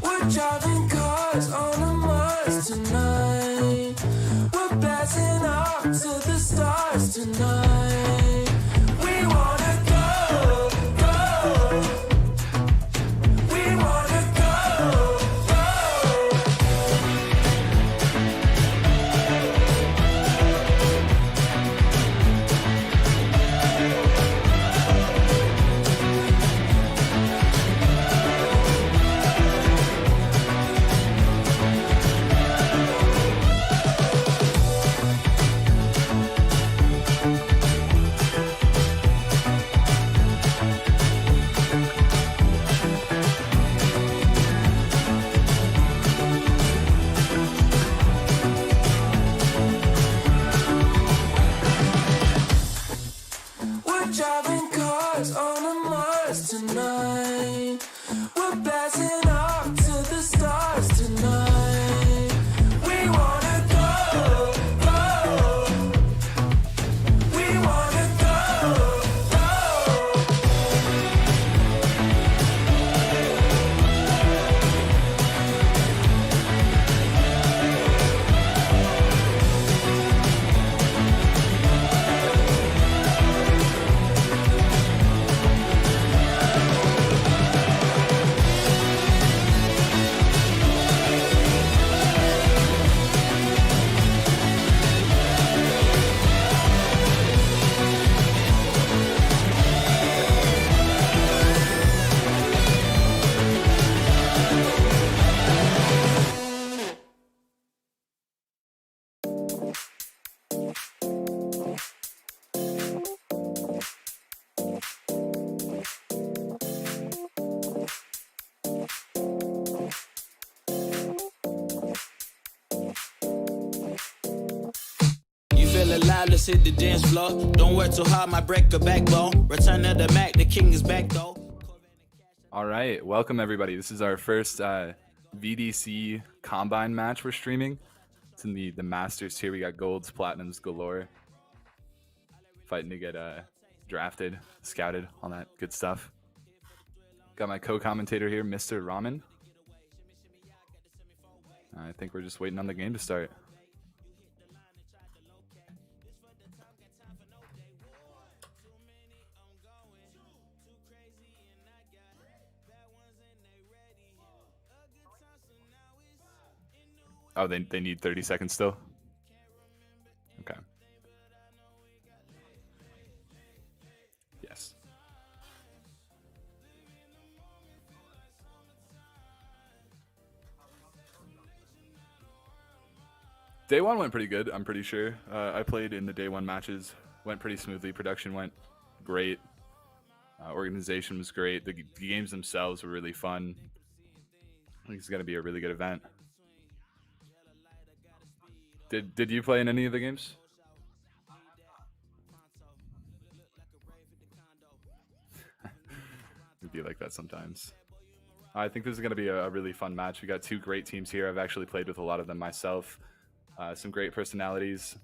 We're driving cars on a Mars tonight. We're blasting off to the stars tonight. We wanna go, go. We wanna go, go. We're driving cars on a Mars tonight. We're blasting off to the stars tonight. We wanna go, go. We wanna go, go. You feel alive, let's hit the dance floor. Don't work too hard, might break a backbone. Return of the Mac, the king is back though. All right, welcome everybody. This is our first VDC Combine match we're streaming. It's in the Masters here. We got golds, platinums galore. Fighting to get drafted, scouted, all that good stuff. Got my co-commentator here, Mr. Ramen. I think we're just waiting on the game to start. Oh, they need 30 seconds still? Okay. Yes. Day one went pretty good, I'm pretty sure. I played in the day one matches. Went pretty smoothly. Production went great. Organization was great. The games themselves were really fun. I think it's going to be a really good event. Did you play in any of the games? We do like that sometimes. I think this is going to be a really fun match. We got two great teams here. I've actually played with a lot of them myself. Some great personalities.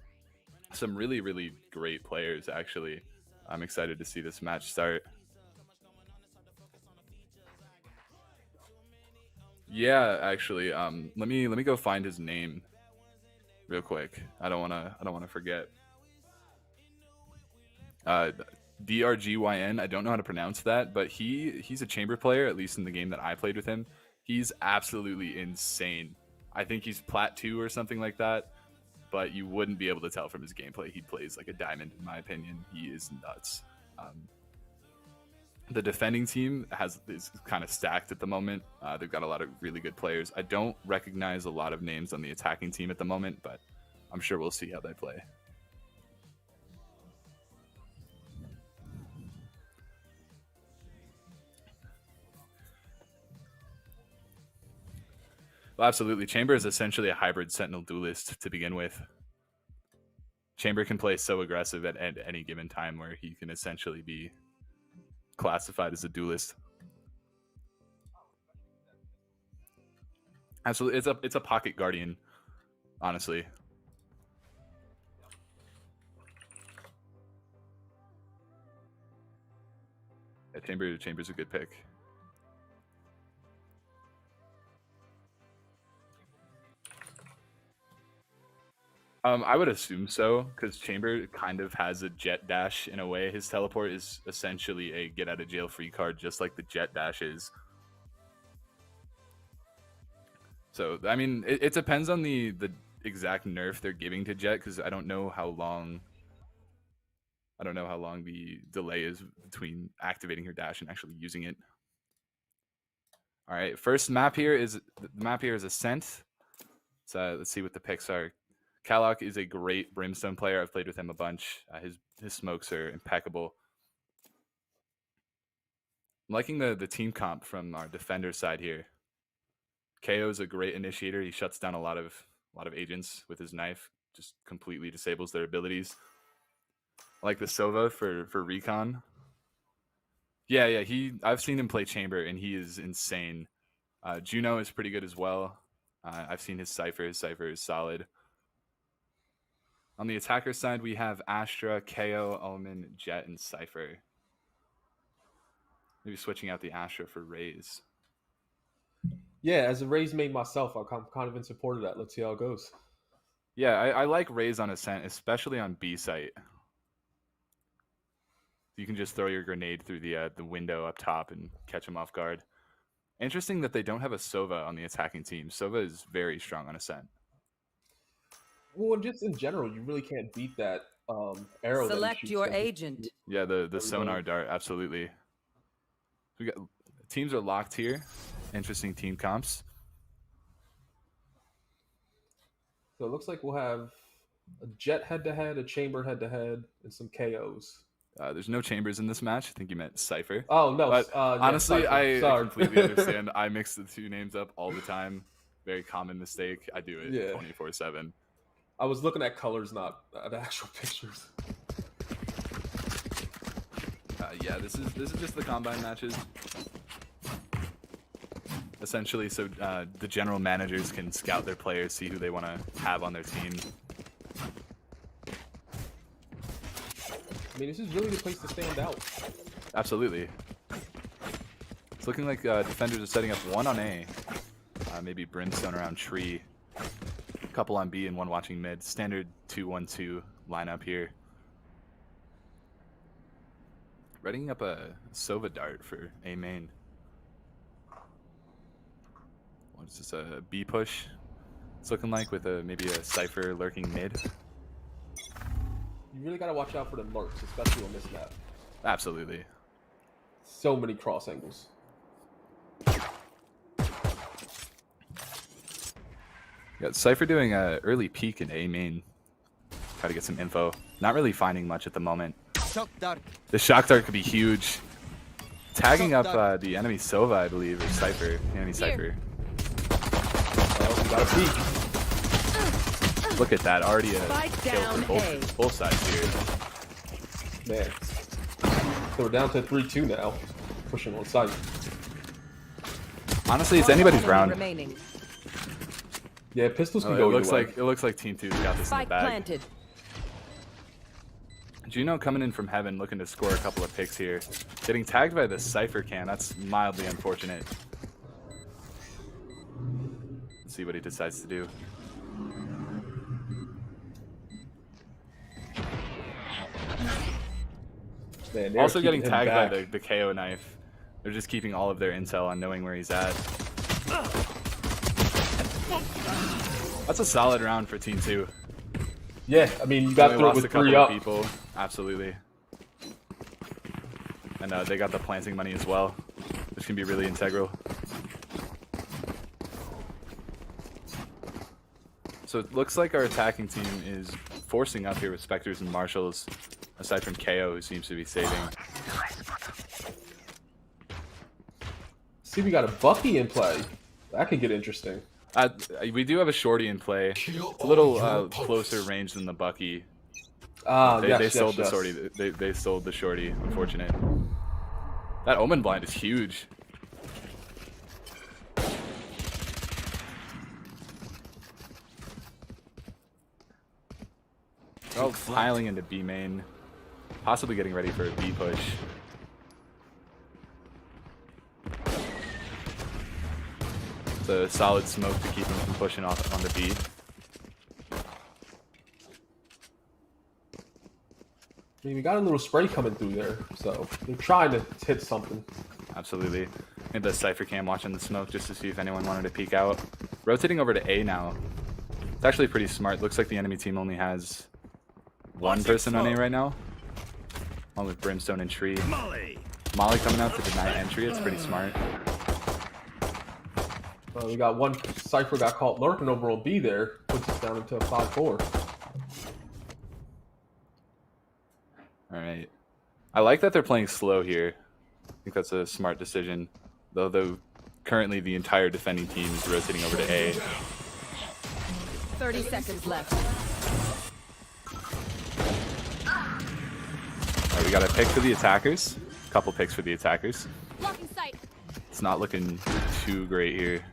Some really, really great players, actually. I'm excited to see this match start. Yeah, actually, let me go find his name real quick. I don't wanna forget. DRGYN. I don't know how to pronounce that, but he's a chamber player, at least in the game that I played with him. He's absolutely insane. I think he's plat 2 or something like that, but you wouldn't be able to tell from his gameplay. He plays like a diamond, in my opinion. He is nuts. The defending team is kind of stacked at the moment. They've got a lot of really good players. I don't recognize a lot of names on the attacking team at the moment, but I'm sure we'll see how they play. Well, absolutely. Chamber is essentially a hybrid Sentinel duelist to begin with. Chamber can play so aggressive at any given time where he can essentially be classified as a duelist. Absolutely, it's a pocket guardian, honestly. Yeah, Chamber's a good pick. I would assume so, because Chamber kind of has a jet dash in a way. His teleport is essentially a get out of jail free card, just like the jet dash is. So I mean, it depends on the exact nerf they're giving to Jet, because I don't know how long the delay is between activating her dash and actually using it. All right, first map here is Ascent. So let's see what the picks are. Kalok is a great Brimstone player. I've played with him a bunch. His smokes are impeccable. I'm liking the team comp from our defender side here. KO is a great initiator. He shuts down a lot of agents with his knife. Just completely disables their abilities. I like the Sova for recon. Yeah. I've seen him play Chamber and he is insane. Juno is pretty good as well. I've seen his Cypher. His Cypher is solid. On the attacker side, we have Astra, KO, Omen, Jet, and Cypher. Maybe switching out the Astra for Raze. Yeah, as a Raze main myself, I'm kind of in support of that. Let's see how it goes. Yeah, I like Raze on Ascent, especially on B site. You can just throw your grenade through the window up top and catch them off guard. Interesting that they don't have a Sova on the attacking team. Sova is very strong on Ascent. Well, and just in general, you really can't beat that arrow. Select that your agent. Yeah, the sonar dart, absolutely. We got teams are locked here. Interesting team comps. So it looks like we'll have a Jet head-to-head, a Chamber head-to-head, and some KOs. There's no Chambers in this match. I think you meant Cypher. Oh, no. But yeah, honestly, Cypher. I completely understand. I mix the two names up all the time. Very common mistake. I do it 24/7. I was looking at colors, not at actual pictures. Yeah, this is just the combine matches. Essentially, so the general managers can scout their players, see who they want to have on their team. I mean, this is really the place to stand out. Absolutely. It's looking like defenders are setting up one on A. Maybe Brimstone around tree. A couple on B and one watching mid. Standard 2-1-2 lineup here. Readying up a Sova dart for A main. What is this, a B push? It's looking like with maybe a Cypher lurking mid. You really got to watch out for the lurks, especially on this map. Absolutely. So many cross angles. Got Cypher doing an early peek in A main. Try to get some info. Not really finding much at the moment. The shock dart could be huge. Tagging up the enemy Sova, I believe, or Cypher. The enemy Cypher. Oh, we got a peek. Look at that, already a Spike kill down for both sides here. Man. So we're down to 3-2 now. Pushing on side. Honestly, it's anybody's round. Remaining. Yeah, pistols can It go looks either way. like Team 2's got this in the Spike bag. planted. Juno coming in from heaven, looking to score a couple of picks here. Getting tagged by the Cypher cam. That's mildly unfortunate. Let's see what he decides to do. Man, they're Also getting keeping him tagged by back. the KO knife. They're just keeping all of their intel on knowing where he's at. That's a solid round for Team 2. Yeah, I mean, you got They through it lost a with couple 3 of up. people. Absolutely. And they got the planting money as well, which can be really integral. So it looks like our attacking team is forcing up here with Spectres and Marshals, aside from KO, who seems to be saving. See, we got a Bucky in play. That could get interesting. We do have a Shorty in play. It's a little closer range than the Bucky. They sold the Shorty. They sold the Shorty. Unfortunate. That Omen blind is huge. Oh, piling into B main, possibly getting ready for a B push. It's a solid smoke to keep him from pushing off on the B. I mean, we got a little spray coming through there, so they're trying to hit something. Absolutely. Made the Cypher cam watching the smoke just to see if anyone wanted to peek out. Rotating over to A now. It's actually pretty smart. Looks like the enemy team only has one person on A right now. One with Brimstone and Tree. Molly coming out to deny entry. It's pretty smart. We got one Cypher got caught lurking over on B there. Puts us down into a 5-4. Alright. I like that they're playing slow here. I think that's a smart decision. Though currently the entire defending team is rotating over to A. 30 seconds left. Alright, we got a pick for the attackers. A couple picks for the attackers. Blocking sight. It's not looking too great here.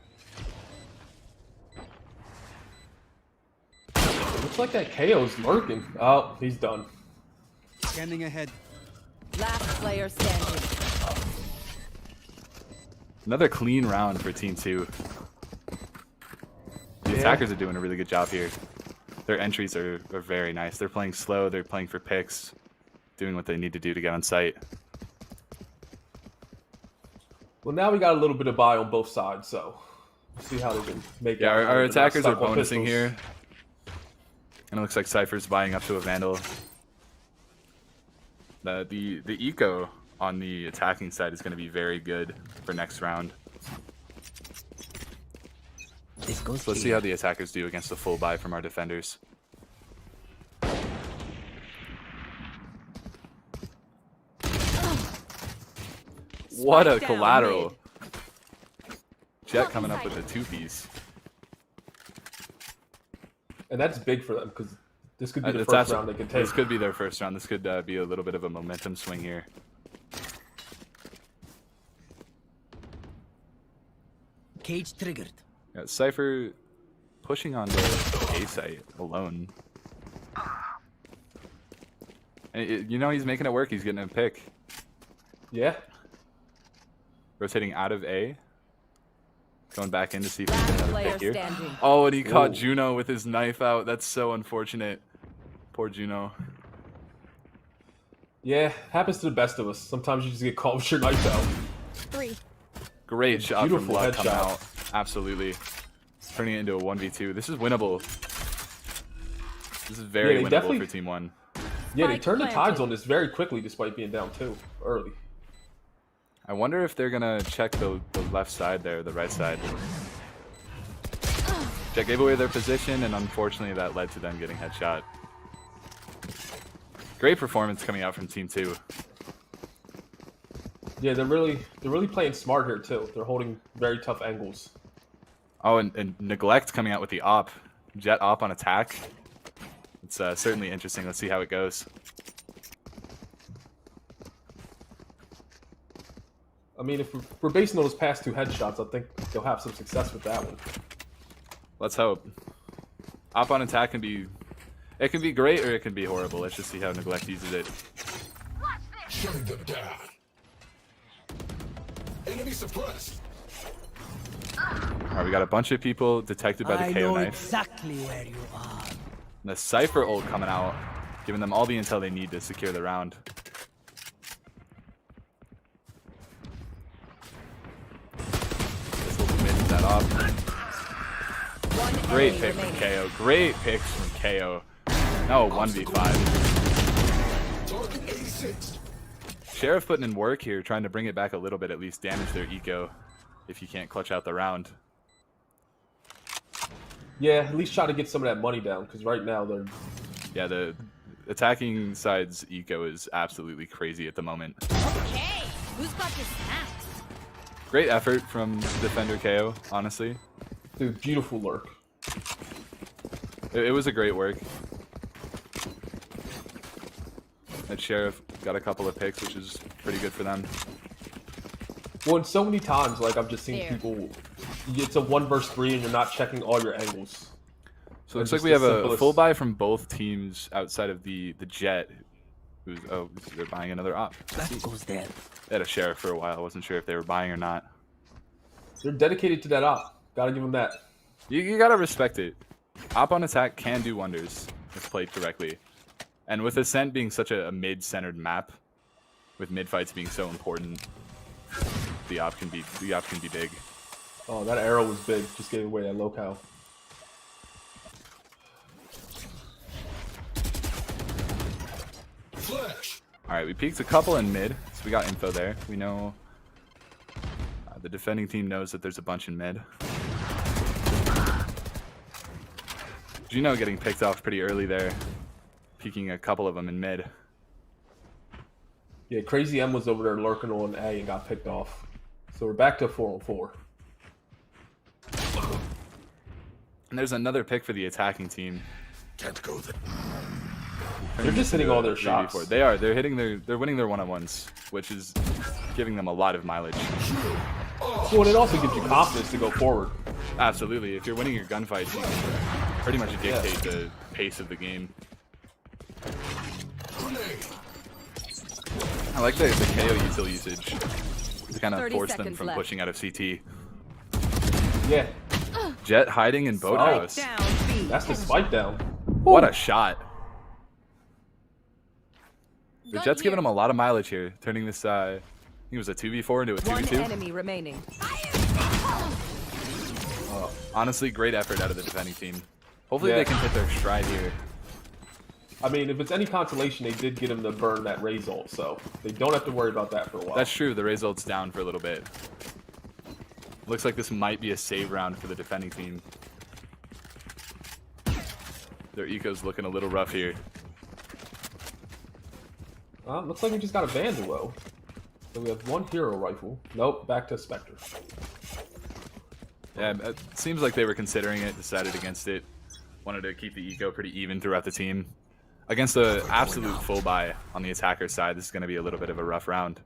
Looks like that KO's lurking. Oh, he's done. Scanning ahead. Last player standing. Another clean round for Team 2. The attackers are doing a really good job here. Their entries are very nice. They're playing slow. They're playing for picks. Doing what they need to do to get on site. Well, now we got a little bit of buy on both sides, so we'll see how they can make it. Yeah, our They're not attackers are stuck on bonusing pistols. here. And it looks like Cypher's buying up to a Vandal. The eco on the attacking side is going to be very good for next round. This goes So let's see how the attackers do against the full buy from our defenders. What a Spike down collateral. Jet coming up with a 2-piece. And that's big for them because this could be the That's first actually- round they can take. This could be their first round. This could be a little bit of a momentum swing here. Cage triggered. Yeah, Cypher pushing on the A site alone. And you know he's making it work. He's getting a pick. Yeah. Rotating out of A. Going back in to see if he can get another Player pick here. standing. Oh, and he caught Ooh. Juno with his knife out. That's so unfortunate. Poor Juno. Yeah, happens to the best of us. Sometimes you just get caught with your knife out. 3. Great shot from Beautiful Blood coming headshot. out. Absolutely. Turning it into a 1v2. This is winnable. This is very Yeah, they winnable definitely- for Team 1. Yeah, they Spike turned the planted. tides on this very quickly despite being down 2 early. I wonder if they're gonna check the left side there, the right side. Jet gave away their position, and unfortunately that led to them getting headshot. Great performance coming out from Team 2. Yeah, they're really playing smart here too. They're holding very tough angles. Oh, and Neglect coming out with the op. Jet op on attack. It's certainly interesting. Let's see how it goes. I mean, if we're basing those past 2 headshots, I think they'll have some success with that one. Let's hope. Op on attack can be... It can be great or it can be horrible. Let's just see how Neglect uses it. Shutting them down. Enemy suppressed. Alright, we got a bunch of people detected by the I KO know knife. exactly where you are. And the Cypher ult coming out, giving them all the intel they need to secure the round. This will commit to that off. One Great enemy pick from remaining. KO. Great picks from KO. No, 1v5. Target 86. Sheriff putting in work here, trying to bring it back a little bit, at least damage their eco if you can't clutch out the round. Yeah, at least try to get some of that money down because right now they're Yeah, the attacking side's eco is absolutely crazy at the moment. Okay. Who's got the snacks? Great effort from Defender KO, honestly. dude, beautiful lurk. It was a great work. That Sheriff got a couple of picks, which is pretty good for them. Well, and so many times, like I've just seen There. people. It's a 1 versus 3, and you're not checking all your angles. So it looks Just like we the have a simplest- full buy from both teams outside of the Jet. Who's they're buying another op. That goes there. They had a Sheriff for a while. I wasn't sure if they were buying or not. They're dedicated to that op. Gotta give them that. You gotta respect it. Op on attack can do wonders if played correctly. And with Ascent being such a mid-centered map, with mid fights being so important, the op can be big. Oh, that arrow was big. Just gave away that locale. Flash. All right, we peeked a couple in mid, so we got info there. We know the defending team knows that there's a bunch in mid. Juno getting picked off pretty early there, peeking a couple of them in mid. Yeah, Crazy M was over there lurking on A and got picked off. So we're back to 4-on-4. And there's another pick for the attacking team. Can't go there. They're just hitting all their 3v4. shots. They are. They're winning their one-on-ones, which is giving them a lot of mileage. Well, and it also gives you confidence to go forward. Absolutely. If you're winning your gunfights, you can pretty much dictate the pace of the game. Grenade. I like the KO util usage to kind of 30 force them seconds from left. pushing out of CT. Yeah, Jet hiding in boathouse. Down B. that's the spike down. What a shot. The Gun Jet's giving here. him a lot of mileage here, turning this, I think it was a 2v4 into a One 2v2. enemy remaining. Honestly, great effort out of the defending team. Hopefully Yeah. they can hit their stride here. I mean, if it's any consolation, they did get him to burn that Raze ult, so they don't have to worry about that for a while. That's true, the result's down for a little bit. Looks like this might be a save round for the defending team. Their eco's looking a little rough here. Looks like we just got a Banduo. So we have one hero rifle. Nope, back to Spectre. Yeah, it seems like they were considering it, decided against it. Wanted to keep the eco pretty even throughout the team. Against an absolute full buy on the attacker side, this is going to be a little bit of a rough round.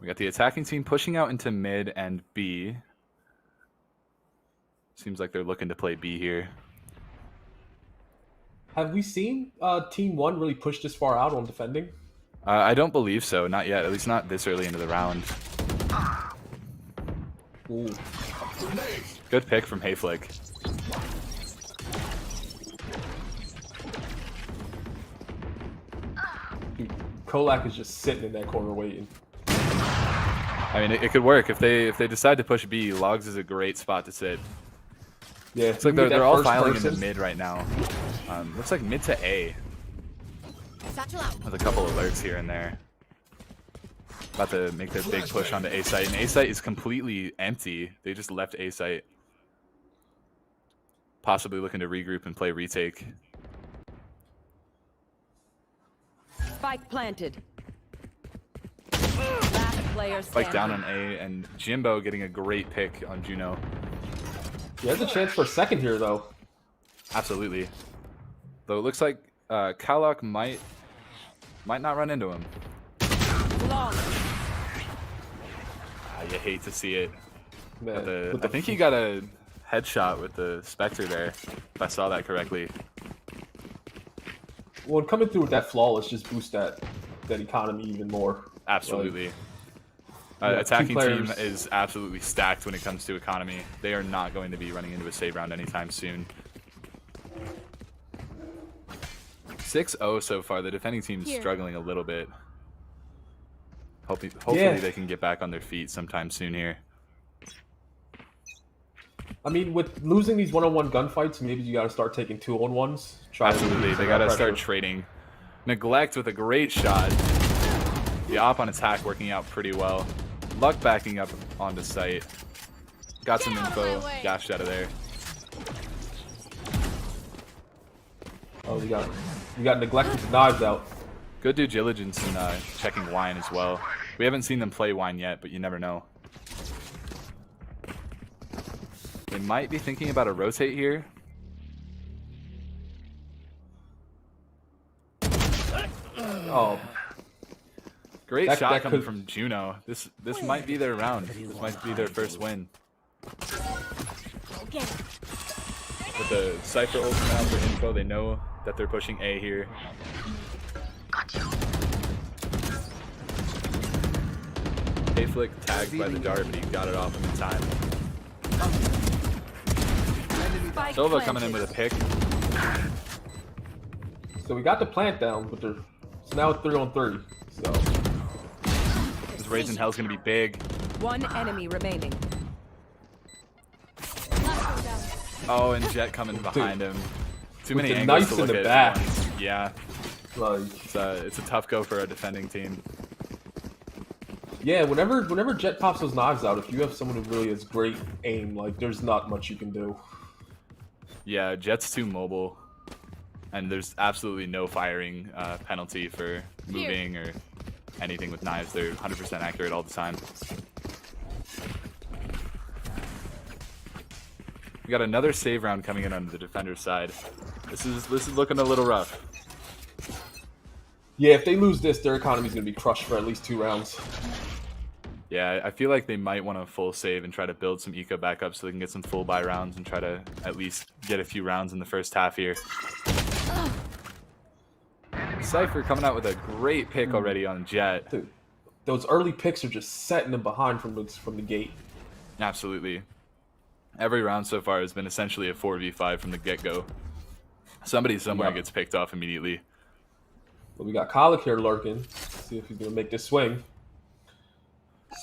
We got the attacking team pushing out into mid and B. Seems like they're looking to play B here. Have we seen Team 1 really push this far out on defending? I don't believe so, not yet. At least not this early into the round. Ooh. Grenade. Good pick from Hayflick. Dude, Kolak is just sitting in that corner waiting. I mean, it could work if they decide to push B. Logs is a great spot to sit. Yeah, Looks like they're all filing into mid right now. Looks like mid to A. Satchel out. With a couple alerts here and there. About to make their big push onto A site, and A site is completely empty. They just left A site. Possibly looking to regroup and play retake. Spike planted. Last player Spike down standing. on A, and Jimbo getting a great pick on Juno. He has a chance for a second here, though. Absolutely. Though it looks like Kalok might not run into him. Long. You hate to see it. Man, I think he got a headshot with the Spectre there, if I saw that correctly. Well, coming through with that flawless just boosts that economy even more. Absolutely. Yeah, two Attacking team players. is absolutely stacked when it comes to economy. They are not going to be running into a save round anytime soon. 6-0 so far. The defending team's Here. struggling a little bit. Hopefully Yeah. they can get back on their feet sometime soon here. I mean, with losing these one-on-one gunfights, maybe you got to start taking 2-on-1s. Try to Absolutely. relieve They some got of to that start pressure. trading. Neglect with a great shot. The op on attack working out pretty well. Luck backing up onto site. Got some info. Gashed out of there. Oh, we got neglected the knives out. Good due diligence in checking wine as well. We haven't seen them play wine yet, but you never know. They might be thinking about a rotate here. Oh, Great That- shot that coming could- from Juno. This might be their round. This might be their first win. Get it. With the Cypher ult now for info, they know that they're pushing A here. Hayflick tagged by the dart, but he got it off him in time. Spike Sova coming in planted. with a pick. So we got the plant down, but so now it's 3-on-3. So This Raising Hell's gonna be big. One enemy remaining. Oh, and Jet coming behind him. Too With many the angles knife to in look the at back. once. Yeah, like, it's a tough go for a defending team. yeah, whenever Jet pops those knives out, if you have someone who really has great aim, like there's not much you can do. Yeah, Jet's too mobile, and there's absolutely no firing penalty for moving or anything with knives. They're 100% accurate all the time. We got another save round coming in on the defender's side. This is looking a little rough. Yeah, if they lose this, their economy's gonna be crushed for at least 2 rounds. Yeah, I feel like they might want to full save and try to build some eco back up so they can get some full buy rounds and try to at least get a few rounds in the first half here. Cypher coming out with a great pick already on Jet. Dude, those early picks are just setting them behind from the gate. Absolutely. Every round so far has been essentially a 4v5 from the get-go. Somebody somewhere Yep. gets picked off immediately. But we got Colic here lurking. See if he's gonna make this swing.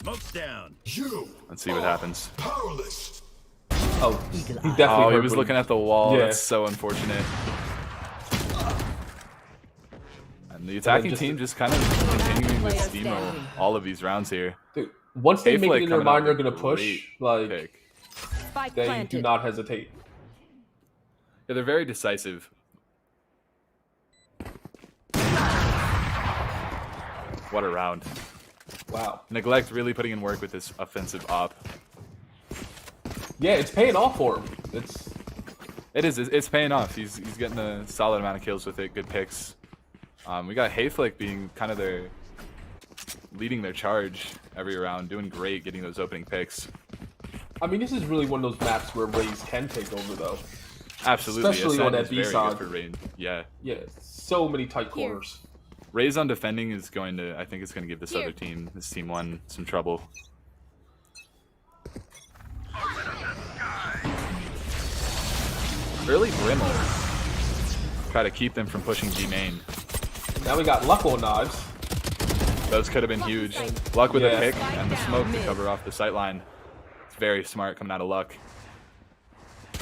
Smoke's down. You Let's see what happens. powerless. Oh, he Eagle eye. definitely. Oh, he heard was what looking at the wall. Yeah. That's so unfortunate. And the attacking just- team just kind of continuing with Player Steamo standing. all of these rounds here. Dude, once they make Hayflick it in their coming out mind they're with gonna a push, great like pick. Spike they planted. do not hesitate. Yeah, they're very decisive. What a round. Wow. Neglect really putting in work with this offensive op. Yeah, it's paying off for him. It's paying off. He's getting a solid amount of kills with it. Good picks. We got Hayflick being kind of leading their charge every round, doing great, getting those opening picks. I mean, this is really one of those maps where Raze can take over, though. Absolutely, Especially on Ascent that is B very side. good for range. Yeah, Yeah, so many tight corners. Raze on defending is going to. I think it's going to give this Here. other team, this team one, some trouble. Early Brimble. Try to keep them from pushing B main. Now we got Luck on knives. Those could have been huge. Luck with a Yeah. pick and the smoke to cover off the sight line. It's very smart coming out of Luck.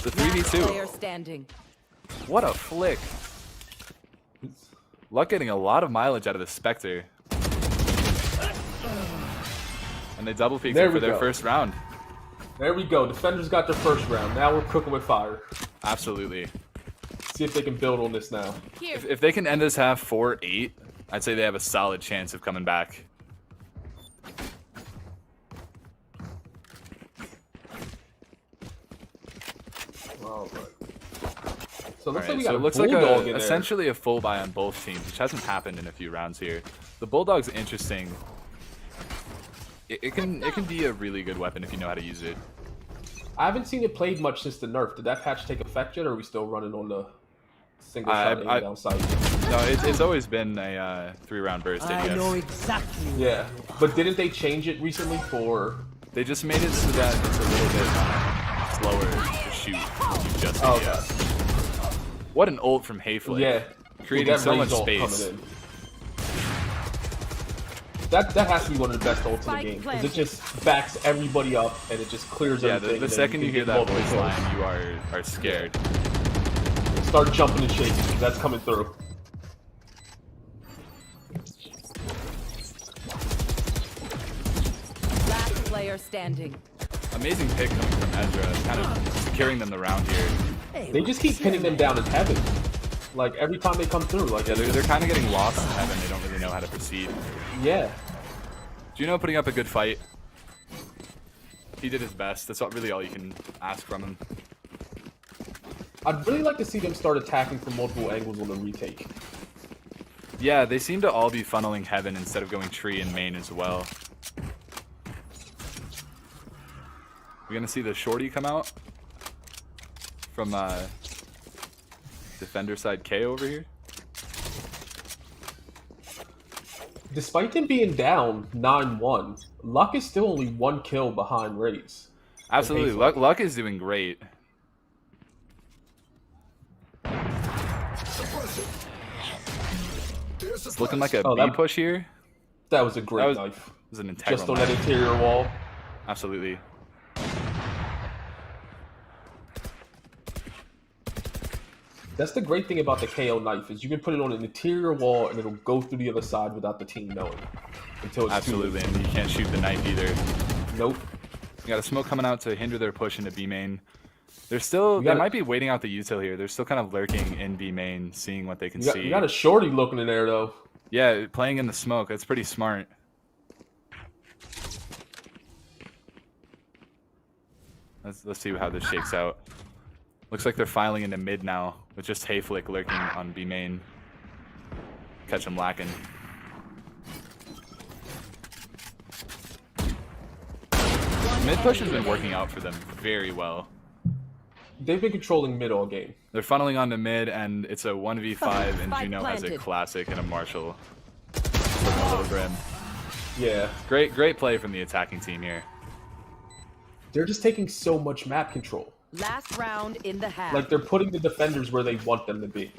The Player 3v2. standing. What a flick. Luck getting a lot of mileage out of the Spectre. And they double peeked There for we their go. first round. There we go. Defenders got their first round. Now we're cooking with fire. Absolutely. See if they can build on this now. Here. If they can end this half 4-8, I'd say they have a solid chance of coming back. All right. So it looks Alright, like we so got it looks a like bulldog in there. essentially a full buy on both teams, which hasn't happened in a few rounds here. The Bulldog's interesting. It can be a really good weapon if you know how to use it. I haven't seen it played much since the nerf. Did that patch take effect yet, or are we still running on the single shot aim down sight? No, it's always been a 3-round burst. I ADS. know exactly. Yeah, but didn't they change it recently for? They just made it so that it's a little bit slower to shoot when you just Oh, ADS. What an ult from Hayflick. Yeah, Creating that so much Raze ult space. coming in. That has to be one of the best ults in the Spike game because planted. it just backs everybody up and it just clears Yeah, everything. the and then second you can hear get that multiple voice kills. line, you are scared. Start jumping and shaking. That's coming through. Last player standing. Amazing pick coming from Ezra, kind of securing them the round here. They just keep pinning them down in heaven. Like every time they come through. Like Yeah, they're kind of getting lost in heaven. They don't really know how to proceed. yeah. Juno putting up a good fight. He did his best. That's really all you can ask from him. I'd really like to see them start attacking from multiple angles on the retake. Yeah, they seem to all be funneling heaven instead of going tree and main as well. We're gonna see the shorty come out from defender side K over here. despite them being down 9-1, Luck is still only 1 kill behind Raze. Absolutely. Luck is doing great. Suppressive. There's It's looking like a Oh, B that- push here. That was a great was- knife. It was an integral Just on that knife. interior wall. Absolutely. That's the great thing about the KO knife is you can put it on an interior wall and it'll go through the other side without the team knowing. Until it's Absolutely. too And you can't shoot the knife either. late. Nope. You got a smoke coming out to hinder their push into B main. They're still. They gotta- might be waiting out the util here. They're still kind of lurking in B main, seeing what they can see. You got a shorty looking in there though. Yeah, playing in the smoke. That's pretty smart. Let's see how this shakes out. Looks like they're filing into mid now with just Hayflick lurking on B main. Catch him lacking. Mid push has been working out for them very well. They've been controlling mid all game. They're funneling onto mid, and it's a 1v5, and Spike Juno has a planted. classic and a Marshall. Looking a little grim. Yeah. Great play from the attacking team here. They're just taking so much map control. Last round in the half. Like they're putting the defenders where they want them to be.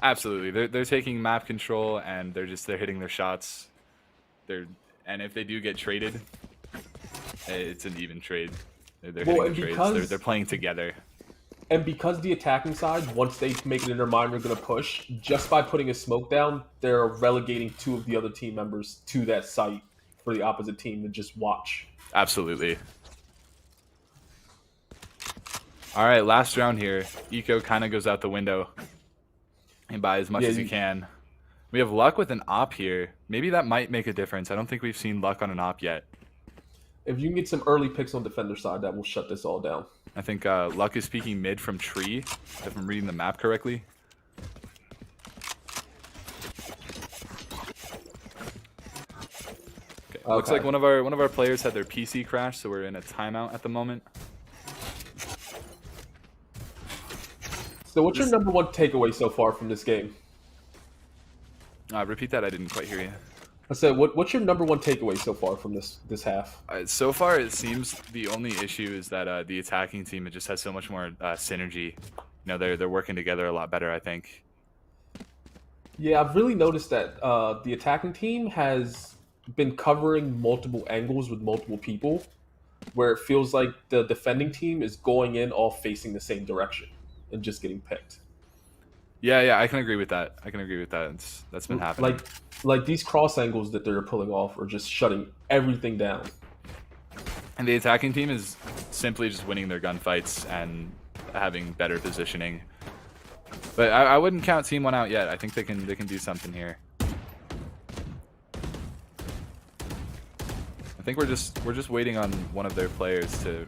Absolutely, they're taking map control, and they're hitting their shots. And if they do get traded, it's an even trade. They're Well, hitting and the trades. because- They're playing together. And because the attacking side, once they make it in their mind they're going to push, just by putting a smoke down, they're relegating 2 of the other team members to that site for the opposite team to just watch. Absolutely. All right, last round here. Eco kind of goes out the window and buy as much Yeah, as he can. We have Luck with an op here. Maybe that might make a difference. I don't think we've seen Luck on an op yet. If you can get some early picks on defender side, that will shut this all down. I think Luck is peeking mid from tree, if I'm reading the map correctly. Okay. Looks Okay. like one of our players had their PC crash, so we're in a timeout at the moment. So what's your number one takeaway so far from this game? Repeat that. I didn't quite hear you. I said, what's your number one takeaway so far from this half? So far, it seems the only issue is that the attacking team, it just has so much more synergy. You know, they're working together a lot better, I think. Yeah, I've really noticed that the attacking team has been covering multiple angles with multiple people, where it feels like the defending team is going in all facing the same direction and just getting picked. Yeah, I can agree with that. That's been happening. Like these cross angles that they're pulling off are just shutting everything down. And the attacking team is simply just winning their gunfights and having better positioning. But I wouldn't count Team 1 out yet. I think they can do something here. I think we're just waiting on one of their players to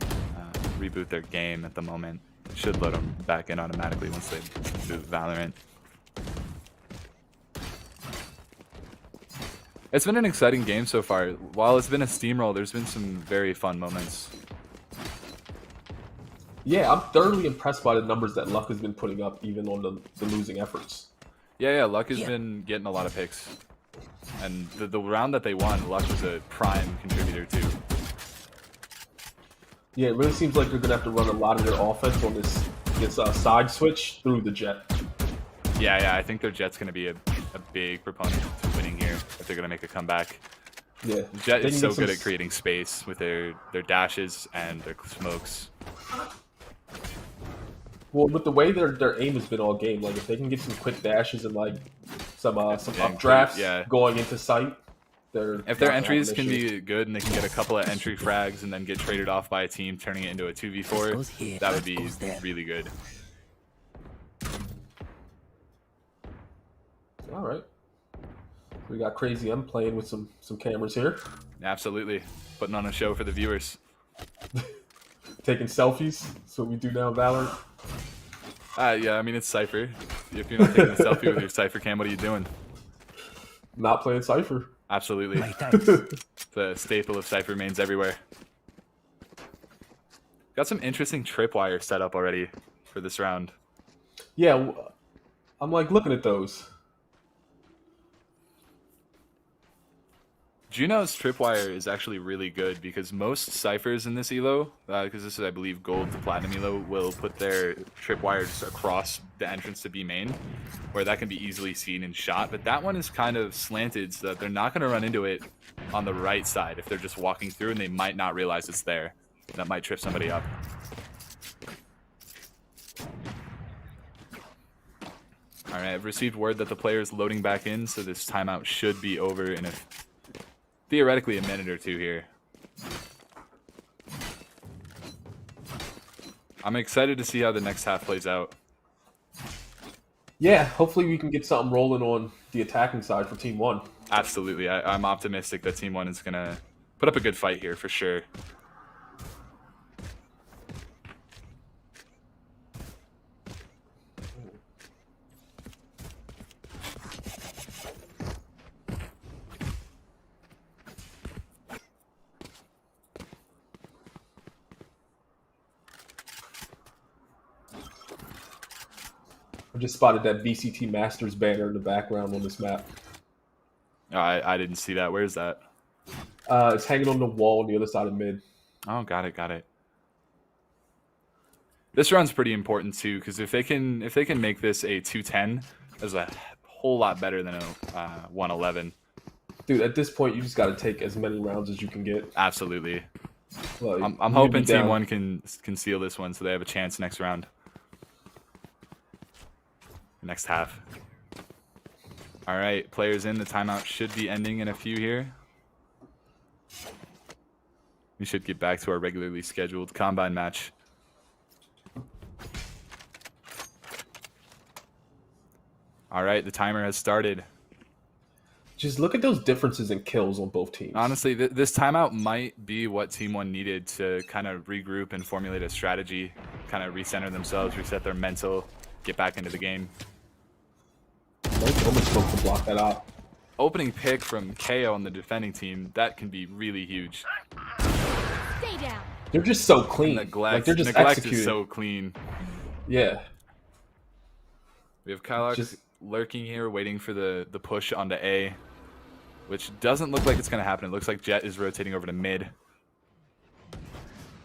reboot their game at the moment. It should load them back in automatically once they move Valorant. It's been an exciting game so far. While it's been a steamroll, there's been some very fun moments. Yeah, I'm thoroughly impressed by the numbers that Luck has been putting up, even on the losing efforts. Yeah, Luck has been getting a lot of picks. And the round that they won, Luck was a prime contributor too. Yeah, it really seems like they're gonna have to run a lot of their offense on this side switch through the jet. Yeah, I think their Jet's going to be a big proponent to winning here if they're going to make a comeback. Yeah, Jet They is can so get some good at creating space with their dashes and their smokes. Well, with the way their aim has been all game, like if they can get some quick dashes and like some updrafts yeah. going into sight, they're If their not gonna have entries an can issue. be good and they can get a couple of entry frags and then get traded off by a team, turning it into a 2v4, Goes here, that would be goes there. really good. All right. We got Crazy M playing with some cameras here, Absolutely. Putting on a show for the viewers. taking selfies. That's what we do now in Valorant. Yeah, I mean, it's Cypher. If you're not taking a selfie with your Cypher cam, what are you doing? Not playing Cypher. Absolutely. My thanks. The staple of Cypher mains everywhere. Got some interesting tripwire set up already for this round. Yeah, I'm like looking at those. Juno's tripwire is actually really good because most ciphers in this elo, because this is I believe gold to platinum elo, will put their tripwires across the entrance to B main, where that can be easily seen and shot. But that one is kind of slanted so that they're not going to run into it on the right side if they're just walking through, and they might not realize it's there. That might trip somebody up. All right, I've received word that the player is loading back in, so this timeout should be over in theoretically a minute or two here. I'm excited to see how the next half plays out. Yeah, hopefully we can get something rolling on the attacking side for Team 1. Absolutely. I'm optimistic that Team 1 is going to put up a good fight here for sure. I just spotted that VCT Masters banner in the background on this map. Oh, I didn't see that. Where's that? It's hanging on the wall on the other side of mid. Oh, got it. This run's pretty important too, because if they can make this a 210, that's a whole lot better than a 111. Dude, at this point, you just got to take as many rounds as you can get. Absolutely. Like, I'm hoping Team 1 can seal this one so they have a chance next round. Next half. All right, players in. The timeout should be ending in a few here. We should get back to our regularly scheduled Combine match. All right, the timer has started. Just look at those differences in kills on both teams. Honestly, this timeout might be what Team 1 needed to kind of regroup and formulate a strategy, kind of recenter themselves, reset their mental, get back into the game. Almost supposed to block that out. Opening pick from KO on the defending team, that can be really huge. Stay down. They're just so clean. Neglect They're just is executing. so clean. Yeah. We have Kylok lurking here, waiting for the push onto A, which doesn't look like it's going to happen. It looks like Jet is rotating over to mid.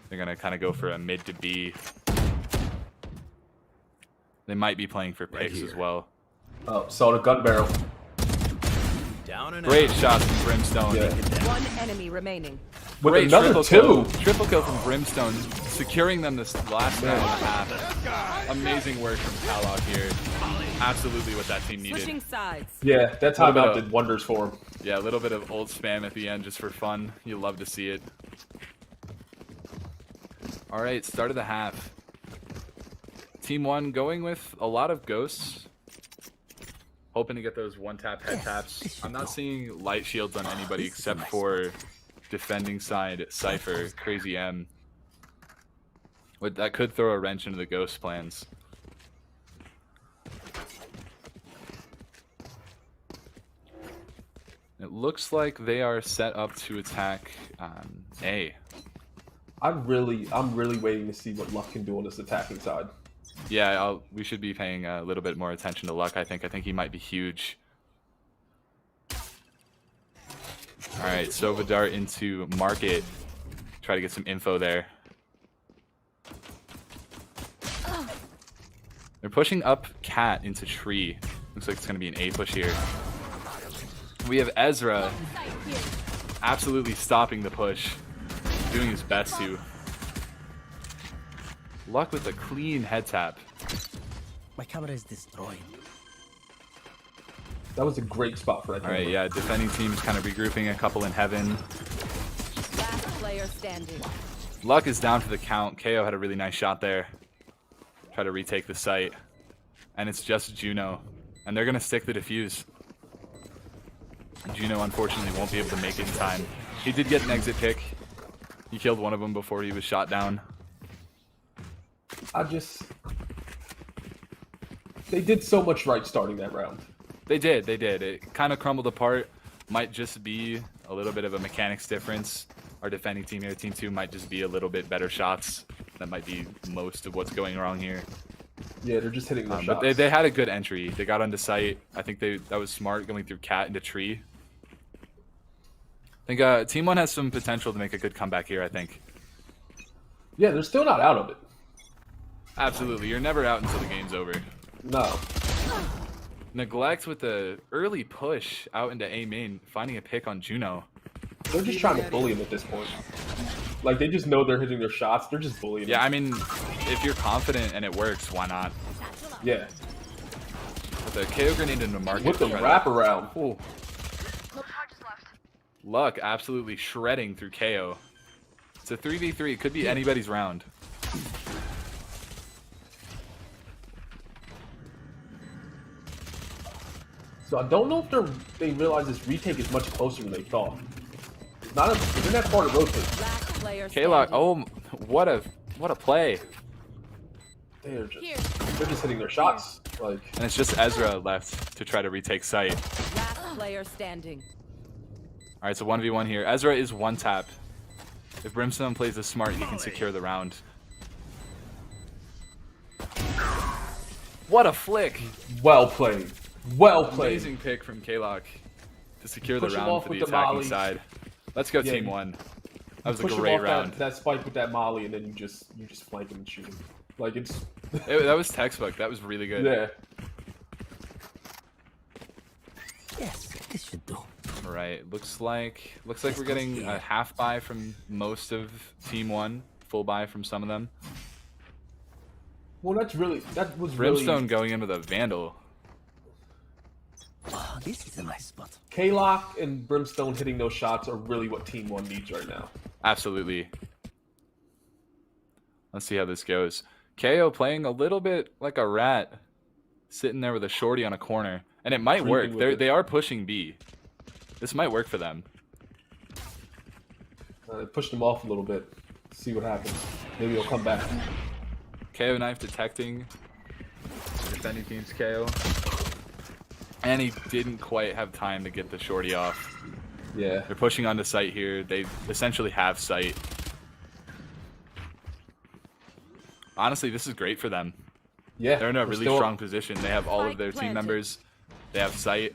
They're going to kind of go for a mid to B. They might be playing for picks as well. Oh, saw the gun barrel. Down and Great out. shots from Brimstone. Yeah. One enemy remaining. With Great another triple two. kill. Triple kill from Brimstone, securing them this last minute and a half. Amazing work from Kylok here. Absolutely what that team needed. Switching sides. Yeah, that Little bit timeout of- did wonders for him. Yeah, a little bit of old spam at the end just for fun. You love to see it. All right, start of the half. Team 1 going with a lot of ghosts. Hoping to get those one-tap head taps. I'm not seeing light shields on anybody except for defending side Cypher, Crazy M. That could throw a wrench into the ghost plans. It looks like they are set up to attack A. I'm really waiting to see what Luck can do on this attacking side. Yeah, we should be paying a little bit more attention to Luck. I think he might be huge. All right, Sova Dart into Market. Try to get some info there. They're pushing up Cat into Tree. Looks like it's going to be an A push here. We have Ezra absolutely stopping the push. Doing his best to. Luck with a clean head tap. My camera is destroyed. That was a great spot for that. All right, yeah, defending team is kind of regrouping, a couple in heaven. Last player standing. Luck is down for the count. KO had a really nice shot there. Try to retake the site. And it's just Juno. And they're going to stick the defuse. Juno, unfortunately, won't be able to make it in time. He did get an exit pick. He killed one of them before he was shot down. They did so much right starting that round. They did. It kind of crumbled apart. Might just be a little bit of a mechanics difference. Our defending team here, Team 2, might just be a little bit better shots. That might be most of what's going wrong here. Yeah, they're just hitting their shots. But they had a good entry. They got onto site. I think that was smart going through Cat into Tree. think Team 1 has some potential to make a good comeback here, I think. Yeah, they're still not out of it. Absolutely. You're never out until the game's over. No. Neglect with the early push out into A main, finding a pick on Juno. They're just trying to bully him at this point. Like, they just know they're hitting their shots. They're just bullying Yeah, him. I mean, if you're confident and it works, why not? Yeah. With the KO grenade into market. With the try to- wraparound. Ooh. Luck absolutely shredding through KO. It's a 3v3. It could be anybody's round. So I don't know if they realize this retake is much closer than they thought. It's not they're not far to rotate. Last player K-Lock, standing. oh, what a play. They're just hitting their shots. Like, And it's just Ezra left to try to retake site. Last player standing. Alright, so 1v1 here. Ezra is one tap. If Brimstone plays this smart, he can secure the round. What a flick! well played. Well played. Amazing pick from K-Lock to secure the Push him round off for with the the attacking molly. side. Let's go Yeah, Team you- 1. That was a Push him great off round. that spike with that molly, and then you just flank him and shoot him. Like, it's That was textbook. That was really good. yeah. Yes, this should do. Right. Looks like we're getting a half buy from most of Team 1, full buy from some of them. Well, that was Brimstone really going in with a Vandal. Oh, this is a nice spot. K-Lock and Brimstone hitting those shots are really what Team 1 needs right now. Absolutely. Let's see how this goes. KO playing a little bit like a rat, sitting there with a shorty on a corner, and it might work. Creeping with it. They are pushing B. This might work for them. They pushed him off a little bit. See what happens. Maybe he'll come back. KO knife detecting defending team's KO, and he didn't quite have time to get the shorty off. Yeah. They're pushing onto site here. They essentially have site. Honestly, this is great for them. Yeah. They're in a we're really still- strong position. They have all of Spike their team planted. members. They have sight.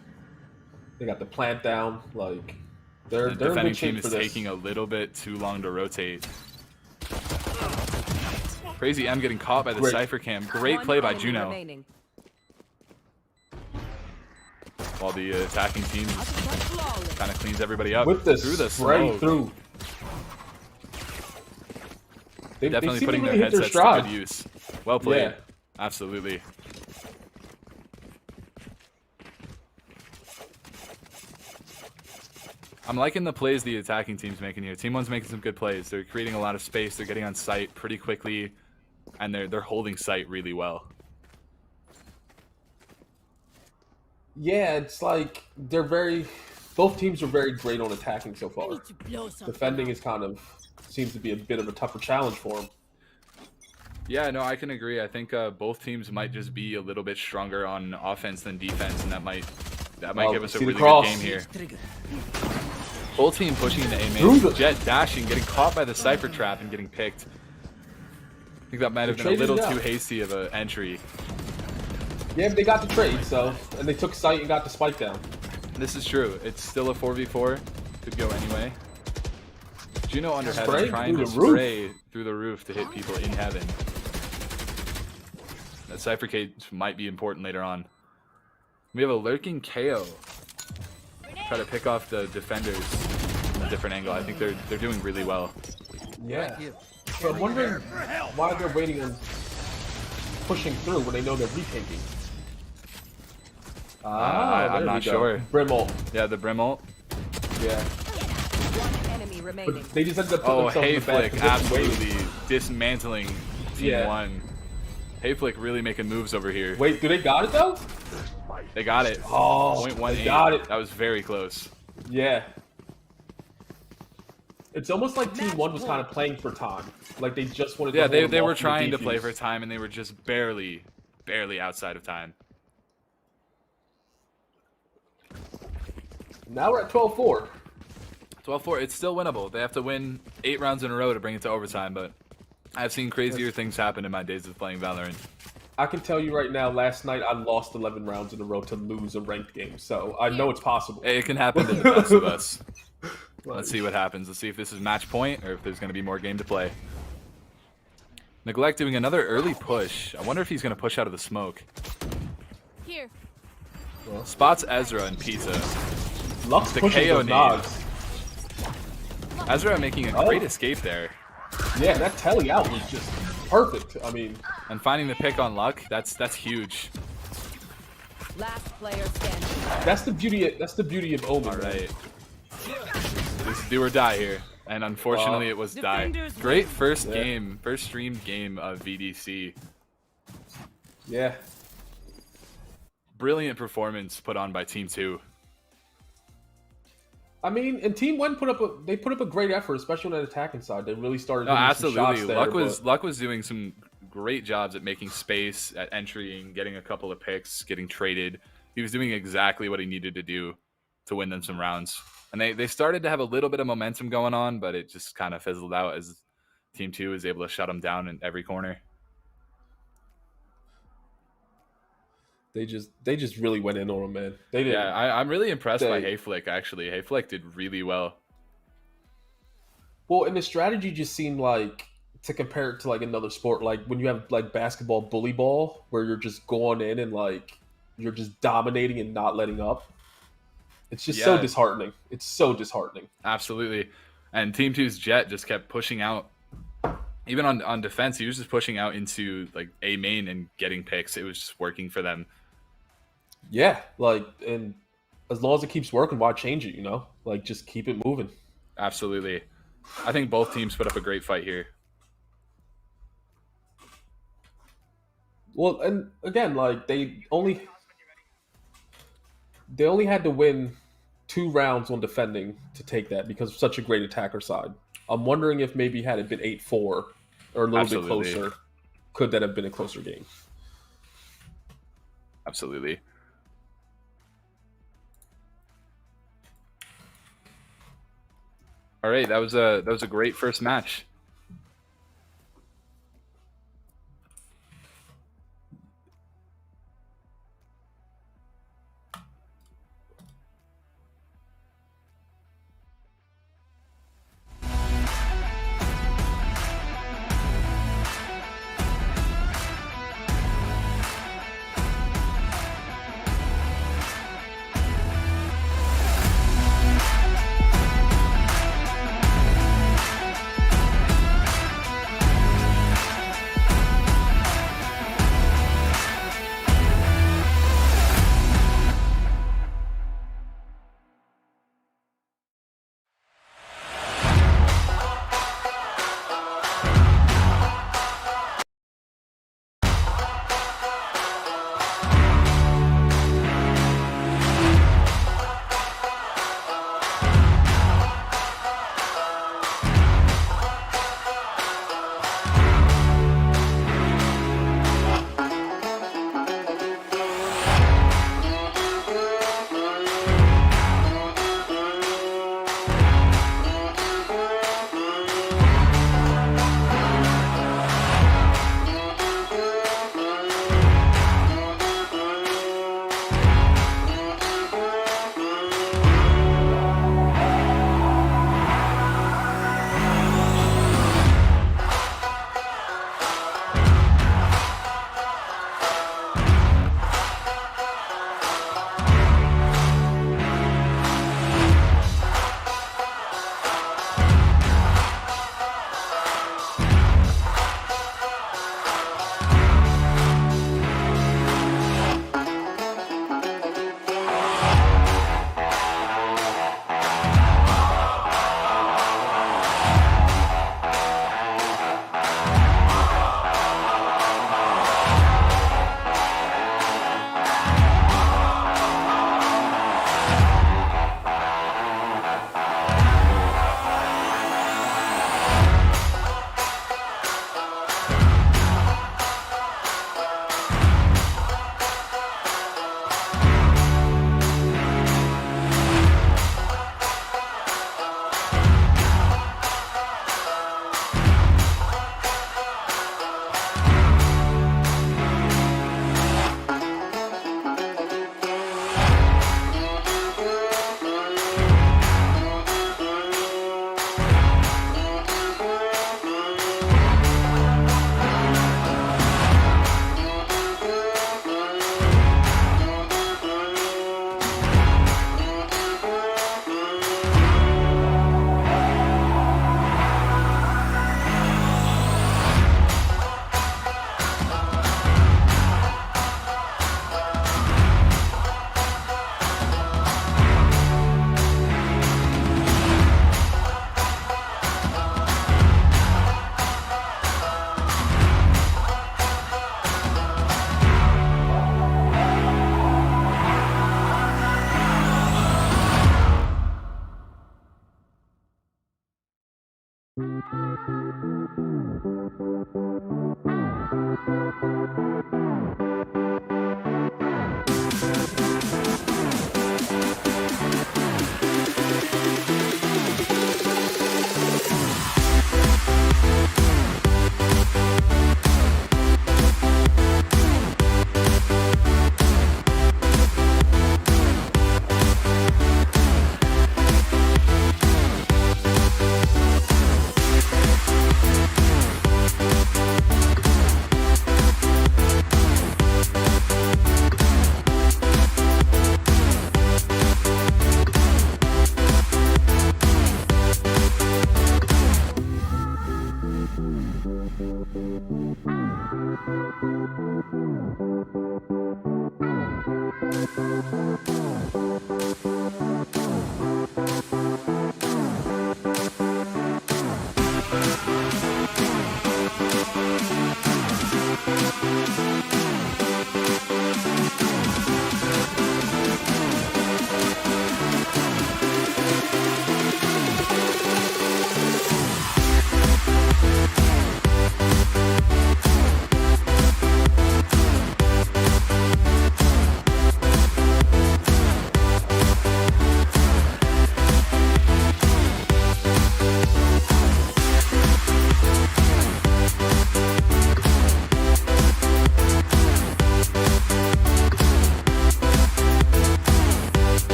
They got the plant down. Like, they're The in defending good shape team is for this. taking a little bit too long to rotate. Crazy M getting caught by the Great. Cypher Cam. Great One play by enemy Juno. remaining. While the attacking team Flawless. kind of cleans everybody up With the through the spray smoke. through. They Definitely seem to putting really their hit their headsets to stride. good use. Well played. Yeah. Absolutely. I'm liking the plays the attacking team's making here. Team 1's making some good plays. They're creating a lot of space. They're getting on site pretty quickly, and they're holding site really well. Yeah, it's like both teams are very great on attacking so far. Defending is kind of seems to be a bit of a tougher challenge for them. Yeah, no, I can agree. I think both teams might just be a little bit stronger on offense than defense, and that might Oh, give us a see the really cross. good game here. Trigger. Full team pushing into A Through main. the- Jet dashing, getting caught by the Cypher trap and getting picked. I think that might have They been a traded little it too out. hasty of an entry. Yeah, but they got the trade, and they took sight and got the spike down. This is true. It's still a 4v4. Could go anyway. Juno under heaven Spray trying to through the roof. spray through the roof to hit people in heaven. That Cypher cage might be important later on. We have a lurking KO. Try to pick off the defenders from a different angle. I think they're doing really well. Yeah. So I'm wondering why they're waiting and pushing through when they know they're retaking. I'm there not we go. sure. Brim ult. Yeah, the Brim ult. Yeah. One enemy remaining. But they just ended up putting Oh, themselves in the bad Hayflick position waiting. absolutely dismantling Team Yeah. 1. Hayflick really making moves over here. Wait, do they got it though? They got it. Oh, 0.18. they got it. That was very close. Yeah. It's almost like Team 1 was kind of playing for time. Like they just wanted to Yeah, hold they them were off from the trying to play defuse. for time, and they were just barely outside of time. Now we're at 12-4. 12-4, it's still winnable. They have to win 8 rounds in a row to bring it to overtime, but I've seen crazier things happen in my days of playing Valorant. I can tell you right now, last night I lost 11 rounds in a row to lose a ranked game, so I know it's possible. It can happen to the best of us. Let's see what happens. Let's see if this is match point or if there's going to be more game to play. Neglect doing another early push. I wonder if he's going to push out of the smoke. Here. Spots Ezra and Pizza. Lux The pushing KO those nade. nods. Ezra making a great escape there. Yeah, that telly out was just perfect. I mean, And finding the pick on Luck, that's huge. Last player standing. that's the beauty of Omen. All man. right. This is do or die here. And unfortunately, it was die. Defenders Great win. first game, first streamed game of VDC. Yeah. Brilliant performance put on by Team 2. I mean, and Team One put up a great effort, especially on the attacking side. They really started. No, hitting some shots absolutely. there, Luck was doing some great jobs at making space, at entering, getting a couple of picks, getting traded. He was doing exactly what he needed to do to win them some rounds. And they started to have a little bit of momentum going on, but it just kind of fizzled out as Team 2 was able to shut them down in every corner. They just really went in on him, man. They did. Yeah, I'm really impressed by They- Hayflick, actually. Hayflick did really well. Well, and the strategy just seemed like, to compare it to like another sport, like when you have like basketball bully ball, where you're just going in and like you're just dominating and not letting up. It's just so Yeah. disheartening. It's so disheartening. Absolutely. And Team 2's Jet just kept pushing out. Even on defense, he was just pushing out into like A main and getting picks. It was just working for them. Yeah, like, and as long as it keeps working, why change it? You know, like just keep it moving. Absolutely. I think both teams put up a great fight here. Well, and again, like they only had to win 2 rounds on defending to take that because of such a great attacker side. I'm wondering if maybe had it been 8-4 or a little Absolutely. bit closer, could that have been a closer game? Absolutely. All right, that was a great first match.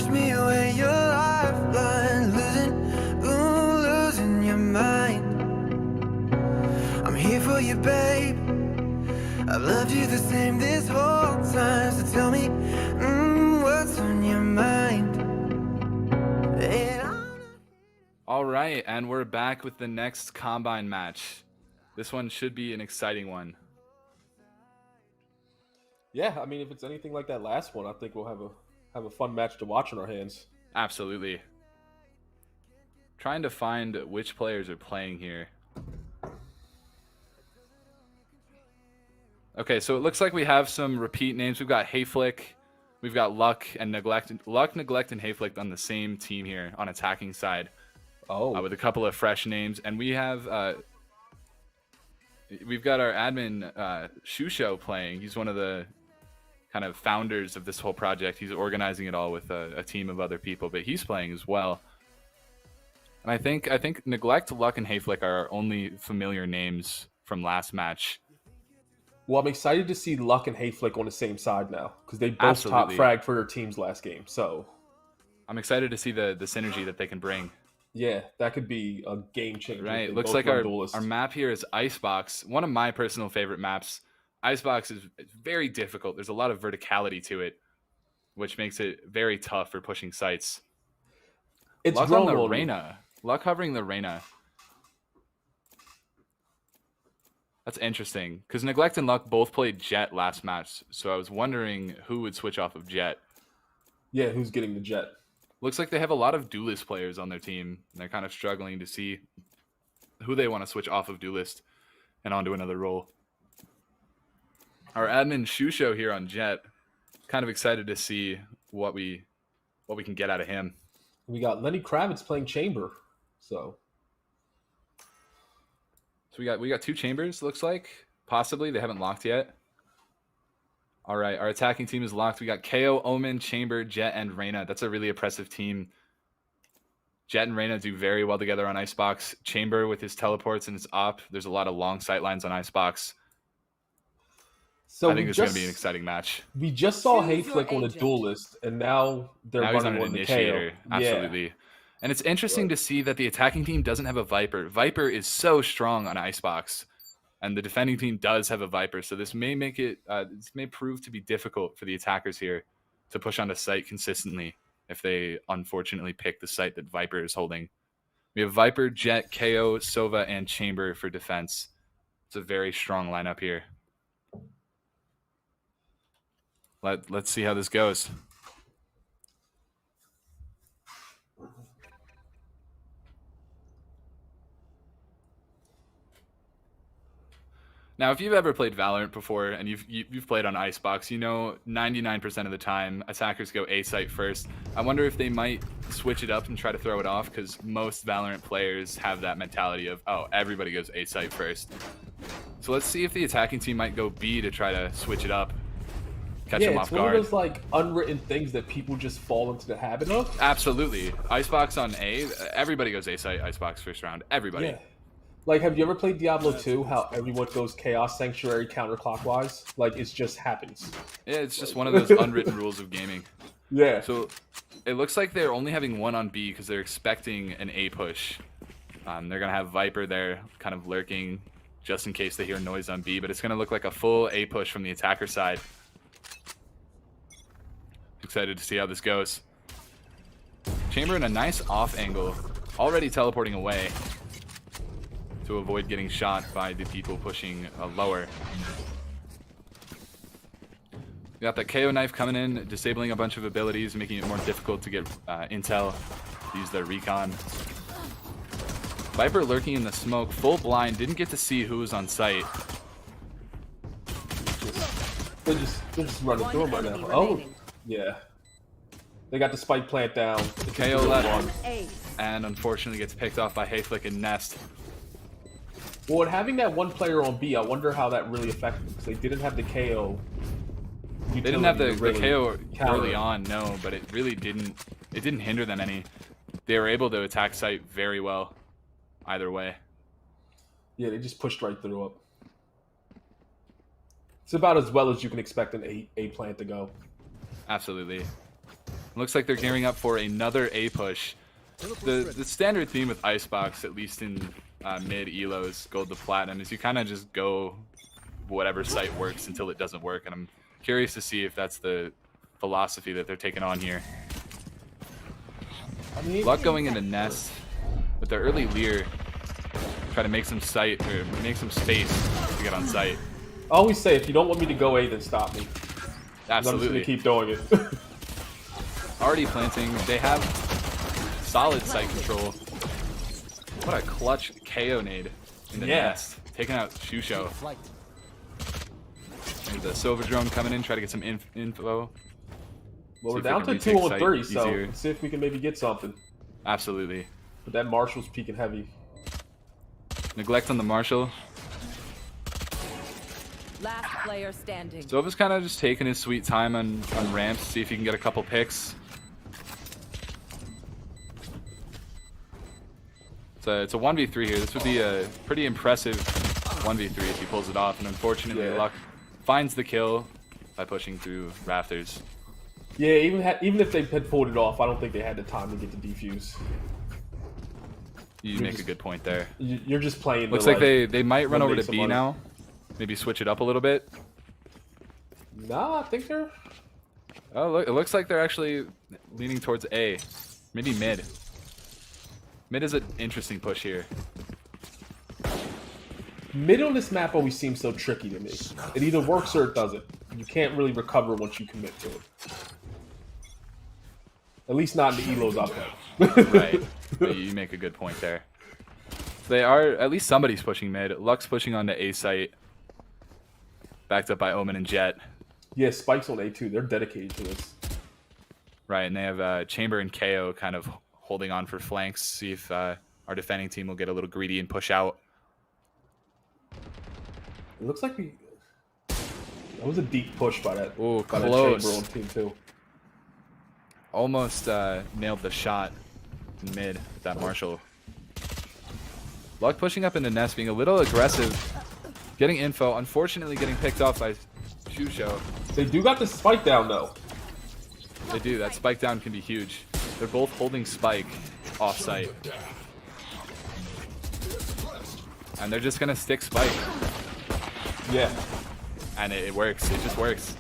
push me away, your lifeline. Losing your mind. I'm here for you, babe. I've loved you the same this whole time. So tell me, what's on your mind? And All right, and we're back with the next Combine match. This one should be an exciting one. Yeah, I mean, if it's anything like that last one, I think we'll have a fun match to watch on our hands. Absolutely. Trying to find which players are playing here. Okay, so it looks like we have some repeat names. We've got Hayflick, we've got Luck and Neglect. Luck, Neglect, and Hayflick on the same team here on attacking side. Oh, With a couple of fresh names, and we have we've got our admin Shusho playing. He's one of the kind of founders of this whole project. He's organizing it all with a team of other people, but he's playing as well. And I think Neglect, Luck, and Hayflick are our only familiar names from last match. well, I'm excited to see Luck and Hayflick on the same side now because they both Absolutely. top fragged for their teams last game. So I'm excited to see the synergy that they can bring. yeah, that could be a game changer. Right, if they looks both like run our duelists. map here is Icebox, one of my personal favorite maps. Icebox is very difficult. There's a lot of verticality to it, which makes it very tough for pushing sites. It's Luck on the wrong. Reyna. Luck hovering the Reyna. That's interesting, because Neglect and Luck both played Jet last match, so I was wondering who would switch off of Jet. Yeah, who's getting the jet? Looks like they have a lot of Duelist players on their team. And they're kind of struggling to see who they want to switch off of Duelist and onto another role. Our admin Shusho here on Jet, kind of excited to see what we can get out of him. We got Lenny Kravitz playing Chamber. So we got two chambers, looks like. Possibly. They haven't locked yet. All right, our attacking team is locked. We got KO, Omen, Chamber, Jet, and Reyna. That's a really impressive team. Jet and Reyna do very well together on Icebox. Chamber with his teleports and his op. There's a lot of long sight lines on Icebox. I think this is going to be an exciting match. We just saw Choose your Hayflick on a agent. duelist, and now they're Now he's on running an on the initiator. KO. Absolutely. Yeah. And it's interesting to see that the attacking team doesn't have a Viper. Viper is so strong on Icebox. And the defending team does have a Viper. So this may make it, this may prove to be difficult for the attackers here to push onto site consistently if they unfortunately pick the site that Viper is holding. We have Viper, Jet, KO, Sova, and Chamber for defense. It's a very strong lineup here. Let's see how this goes. Now, if you've ever played Valorant before and you've played on Icebox, you know 99% of the time attackers go A site first. I wonder if they might switch it up and try to throw it off, because most Valorant players have that mentality of, oh, everybody goes A site first. So let's see if the attacking team might go B to try to switch it up, catch them Yeah, off it's one guard. of those like unwritten things that people just fall into the habit of. Absolutely. Icebox on A, everybody goes A site, Icebox first round. Everybody. Yeah. Like, have you ever played Diablo 2? How everyone goes Chaos Sanctuary counterclockwise? Like, it just happens. Yeah, it's just one of those unwritten rules of gaming. Yeah. So it looks like they're only having one on B because they're expecting an A push. They're going to have Viper there kind of lurking just in case they hear noise on B, but it's going to look like a full A push from the attacker side. Excited to see how this goes. Chamber in a nice off angle, already teleporting away to avoid getting shot by the people pushing lower. We got that KO knife coming in, disabling a bunch of abilities, making it more difficult to get intel, use their recon. Viper lurking in the smoke, full blind, didn't get to see who was on site. They're just running through them right now. enemy Oh, remaining. yeah. They got the spike plant down. It's KO just a left. one. Ace. And unfortunately gets picked off by Hayflick and Nest. Well, and having that one player on B, I wonder how that really affected them, because they didn't have the KO. They didn't have the utility to KO really counter early it. on, no, but it really didn't hinder them any. They were able to attack site very well either way. Yeah, they just pushed right through it. It's about as well as you can expect an A plant to go. Absolutely. Looks like they're gearing up for another A push. The standard theme with Icebox, at least in mid elos, gold to platinum, is you kind of just go whatever site works until it doesn't work, and I'm curious to see if that's the philosophy that they're taking on here. I mean, Luck going into Nest with the early Leer, try to make some site or make some space to get on site. I always say, if you don't want me to go A, then stop me. 'Cause I'm just Absolutely. gonna keep doing it. Already planting. They have solid site control. What a clutch KO nade in the Yeah. Nest. Taking out Shusho. There's the Silver Drone coming in, try to get some info. Well, See we're if they down can to retake 2-on-3, site so easier. let's see if we can maybe get something. Absolutely. But that Marshall's peeking heavy. Neglect on the Marshall. Last player standing. Sova's kind of just taking his sweet time on ramps, see if he can get a couple picks. It's a 1v3 here. This would be a pretty impressive 1v3 if he pulls it off. And unfortunately, Yeah. Luck finds the kill by pushing through rafters. Yeah, even if they had pulled it off, I don't think they had the time to get the defuse. You make a good point there. You're just playing. Looks to, like they might run over to eliminate B somebody. now. Maybe switch it up a little bit. Nah, I think they're. Oh, look, it looks like they're actually leaning towards A. Maybe mid. Mid is an interesting push here. Mid on this map always seems so tricky to me. It either works or it doesn't. You can't really recover once you commit to it. At least not in the elos I've had. Right. But you make a good point there. They are, at least somebody's pushing mid. Luck's pushing onto A site. Backed up by Omen and Jet. Yeah, Spike's on A2. They're dedicated to this. Right, and they have Chamber and KO kind of holding on for flanks. See if our defending team will get a little greedy and push out. It looks like we. That was a deep push by that. Ooh, by close. That Chamber on team 2. Almost nailed the shot in mid with that Marshall. Luck pushing up into Nest, being a little aggressive. Getting info, unfortunately getting picked off by Shusho. They do got the Spike down though. They do, that spike down can be huge. They're both holding spike off site. And they're just gonna stick spike. Yeah. And it works, it just works.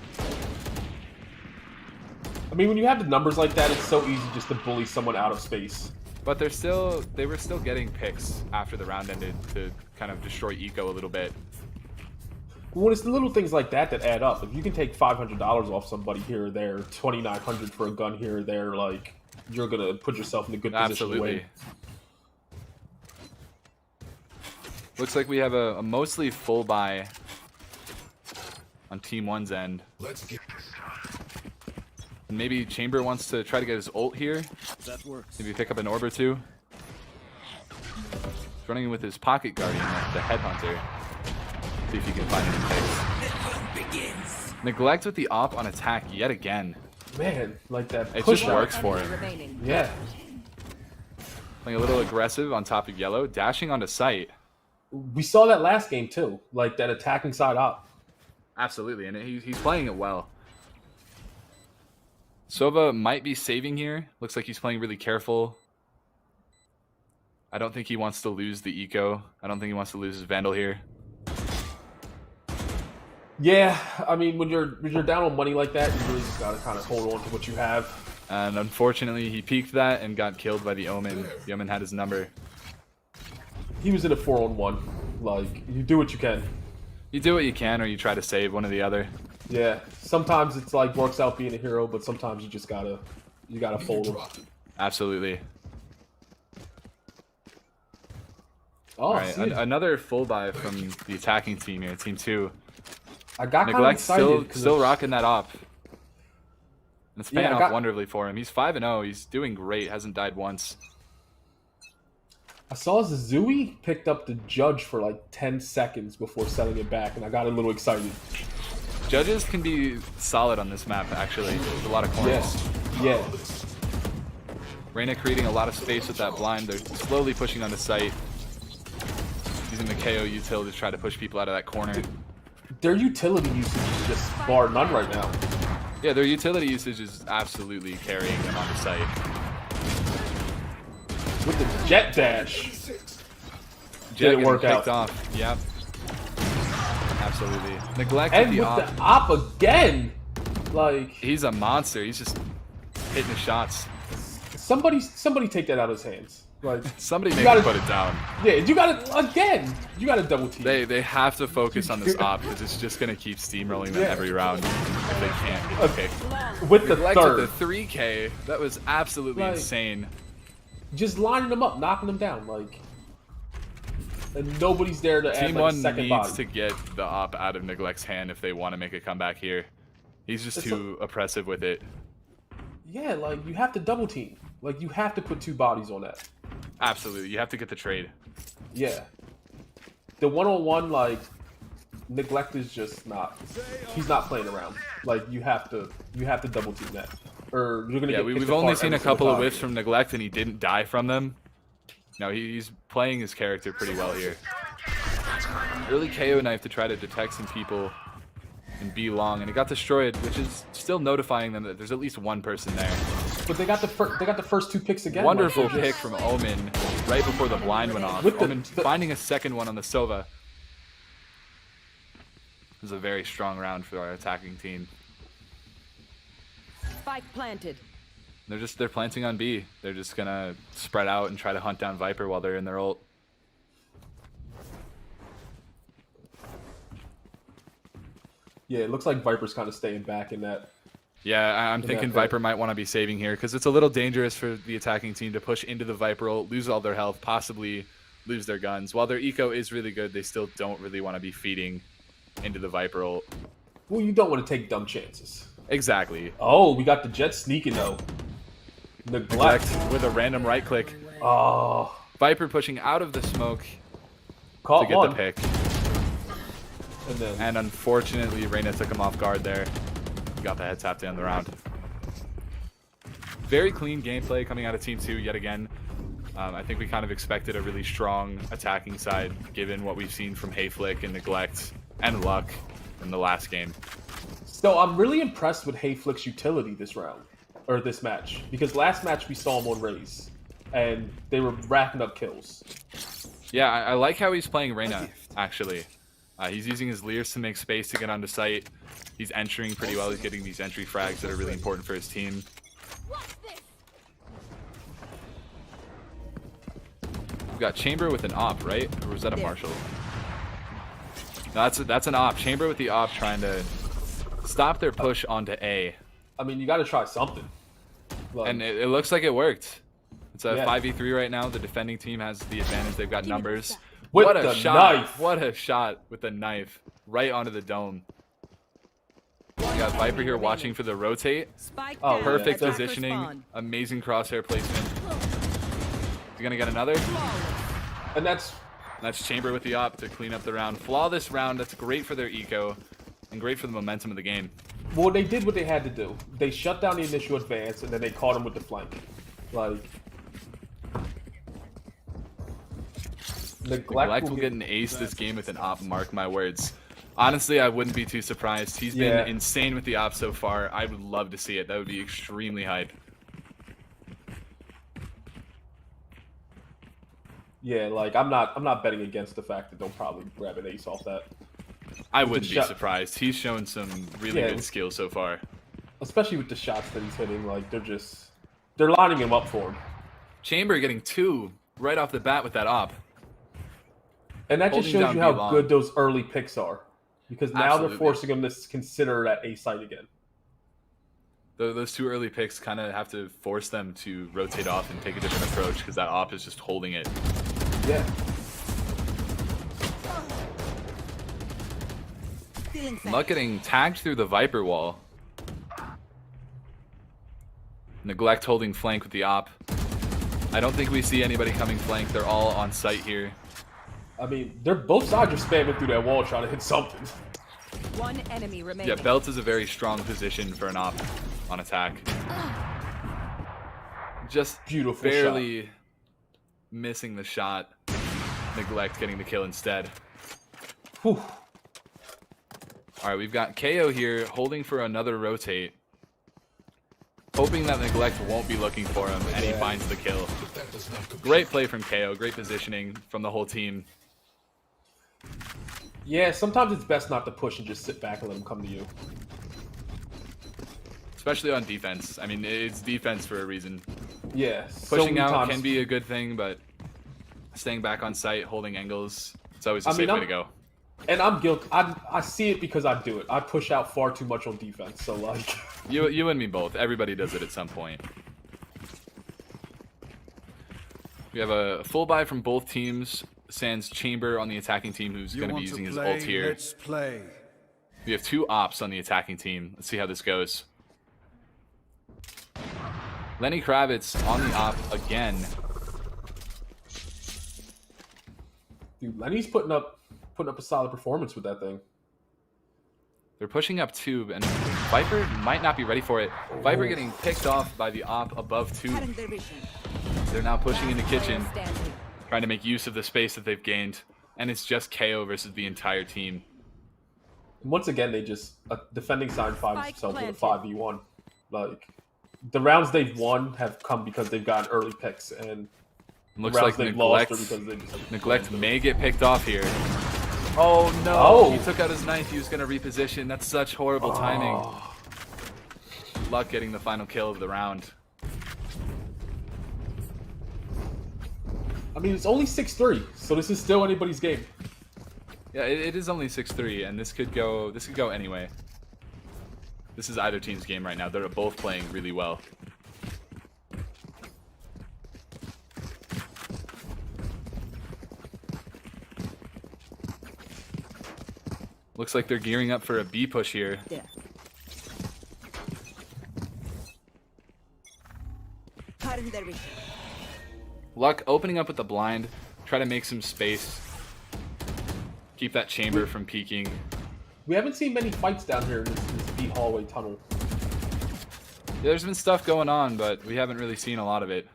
I mean, when you have the numbers like that, it's so easy just to bully someone out of space. But they were still getting picks after the round ended to kind of destroy Eco a little bit. When it's the little things like that that add up. If you can take $500 off somebody here or there, $2,900 for a gun here or there, like, you're gonna put yourself in a good position to Absolutely. win. Looks like we have a mostly full buy on Team 1's end. Let's get And maybe Chamber wants to try to get his ult here. That works. Maybe pick up an orb or two. He's running with his pocket guardian, the headhunter. See if he can find any picks. Neglect with the op on attack yet again. Man, like that It push just out. works for him. Remaining. Yeah. Playing a little aggressive on top of yellow, dashing onto site. We saw that last game too, like that attacking side up. Absolutely, and he's playing it well. Sova might be saving here. Looks like he's playing really careful. I don't think he wants to lose the eco. I don't think he wants to lose his Vandal here. Yeah, I mean, when you're down on money like that, you really just gotta kind of hold on to what you have. And unfortunately, he peeked that and got killed by the Omen. The Omen had his number. He was in a 4-on-1. Like, you do what you can. You do what you can, or you try to save one or the other. Yeah, sometimes it's like works out being a hero, but sometimes you just gotta fold him. Absolutely. Oh, All right, see, another full buy from the attacking team here, Team 2. I got kind of Neglect excited. still rocking that op. And it's paying Yeah, I off got- wonderfully for him. He's 5-0. He's doing great. Hasn't died once. I saw Zazui picked up the Judge for like 10 seconds before setting it back, and I got a little excited. Judges can be solid on this map, actually. There's a lot of corners. Yeah. Reyna creating a lot of space with that blind. They're slowly pushing on the site. Using the KO util to try to push people out of that corner. Their utility usage is just bar none right now. Yeah, their utility usage is absolutely carrying them on the site. With the jet dash. Jet Didn't work getting picked out. off. Yep. Absolutely. Neglect And with the with op. the op again. Like, He's a monster. He's just hitting the shots. somebody take that out of his hands. Like, Somebody You make gotta- him put it down. yeah, you got it again. You got to double team. They have to focus on this op because it's just gonna keep steamrolling them Yeah. every round if they can't get the pick. with the Neglect third. with the 3K. That was absolutely Like- insane. Just lining them up, knocking them down, like, and nobody's there to add Team like, a one second needs body. to get the op out of Neglect's hand if they want to make a comeback here. He's just It's too oppressive with it. Yeah, like you have to double team. Like you have to put two bodies on that. Absolutely, you have to get the trade. Yeah, the one-on-one, like, Neglect is just not. He's not playing around. Like you have to double team that, or you're gonna Yeah, get. we've picked only apart seen a every single couple of time. whiffs from Neglect, and he didn't die from them. No, he's playing his character pretty well here. Early KO knife to try to detect some people and be long, and it got destroyed, which is still notifying them that there's at least one person there. But they got the first two picks again. Wonderful like, they're pick just- from Omen right before the blind went off. With the- Omen the- finding a second one on the Sova. This is a very strong round for our attacking team. Spike planted. They're planting on B. They're just gonna spread out and try to hunt down Viper while they're in their ult. Yeah, it looks like Viper's kind of staying back in that. Yeah, I'm thinking fair. Viper might want to be saving here because it's a little dangerous for the attacking team to push into the Viper ult, lose all their health, possibly lose their guns. While their eco is really good, they still don't really want to be feeding into the Viper ult. Well, you don't want to take dumb chances. Exactly. Oh, we got the Jet sneaking though. Neglect. Neglect with a random right click. Oh, Viper pushing out of the smoke to caught get one. the pick. And then And unfortunately, Reyna took him off guard there. He got the head tap to end the round. Very clean gameplay coming out of Team 2 yet again. I think we kind of expected a really strong attacking side given what we've seen from Hayflick and Neglect and Luck in the last game. So I'm really impressed with Hayflick's utility this round, or this match, because last match we saw him on Raze, and they were racking up kills. Yeah, I like how he's playing Reyna, actually. He's using his Leers to make space to get onto site. He's entering pretty well. He's getting these entry frags that are really important for his team. We've got Chamber with an op, right? Or was that a Marshall? No, that's an op. Chamber with the op trying to stop their push onto A. I mean, you got to try something. Like, And it looks like it worked. It's a Yeah. 5v3 right now. The defending team has the advantage. They've got numbers. With What a the shot. knife. What a shot with the knife right onto the dome. We got Viper here watching for the rotate. Spike Oh, down. Perfect Attacker positioning. spawn. Amazing crosshair placement. Is he gonna get another? and that's That's Chamber with the op to clean up the round. Flawless round. That's great for their eco and great for the momentum of the game. well, they did what they had to do. They shut down the initial advance, and then they caught him with the flank. Like Neglect will get an ace this game with an op, mark my words. Honestly, I wouldn't be too surprised. He's been Yeah. insane with the op so far. I would love to see it. That would be extremely hype. Yeah, like I'm not betting against the fact that they'll probably grab an ace off that. I wouldn't be shot- surprised. He's shown some really Yeah. good skills so far. Especially with the shots that he's hitting, like they're lining him up for him. Chamber getting 2 right off the bat with that op. And that just Holding shows down you how B-Long. good those early picks are. Because now Absolutely. they're forcing him to consider that A site again. Those 2 early picks kind of have to force them to rotate off and take a different approach because that op is just holding it. Yeah. Luck getting tagged through the Viper wall. Neglect holding flank with the op. I don't think we see anybody coming flank. They're all on site here. I mean, they're both sides are spamming through that wall trying to hit something. One enemy remaining. Yeah, Belt is a very strong position for an op on attack. Just Beautiful barely missing the shot. Neglect getting the kill instead. Whew. All right, we've got KO here holding for another rotate. hoping that Neglect won't be looking for him, and he finds the kill. Great play from KO, great positioning from the whole team. Yeah, sometimes it's best not to push and just sit back and let them come to you. Especially on defense. I mean, it's defense for a reason. Yeah, Pushing out can be a good thing, but staying back on site, holding angles, it's always a safe way to go. And I'm guilty. I see it because I do it. I push out far too much on defense. So like, you and me both. Everybody does it at some point. We have a full buy from both teams. Sans Chamber on the attacking team, who's going to be using his ult here. Let's play. We have 2 ops on the attacking team. Let's see how this goes. Lenny Kravitz on the op again. dude, Lenny's putting up a solid performance with that thing. They're pushing up tube, and Viper might not be ready for it. Viper getting picked off by the op above tube. They're now pushing into kitchen, trying to make use of the space that they've gained, and it's just KO versus the entire team. And once again, they just defending side finds themselves with a 5v1. Like the rounds they've won have come because they've gotten early picks, and Looks like Neglect may get picked off here. Oh no! Oh. He took out his knife. He was going to reposition. That's such horrible timing. Luck getting the final kill of the round. I mean, it's only 6-3, so this is still anybody's game. Yeah, it is only 6-3, and this could go anyway. This is either team's game right now. They're both playing really well. Looks like they're gearing up for a B push here. Yeah. Luck opening up with the blind. Try to make some space. Keep that chamber from peeking. We haven't seen many fights down here in this B hallway tunnel. Yeah, there's been stuff going on, but we haven't really seen a lot of it.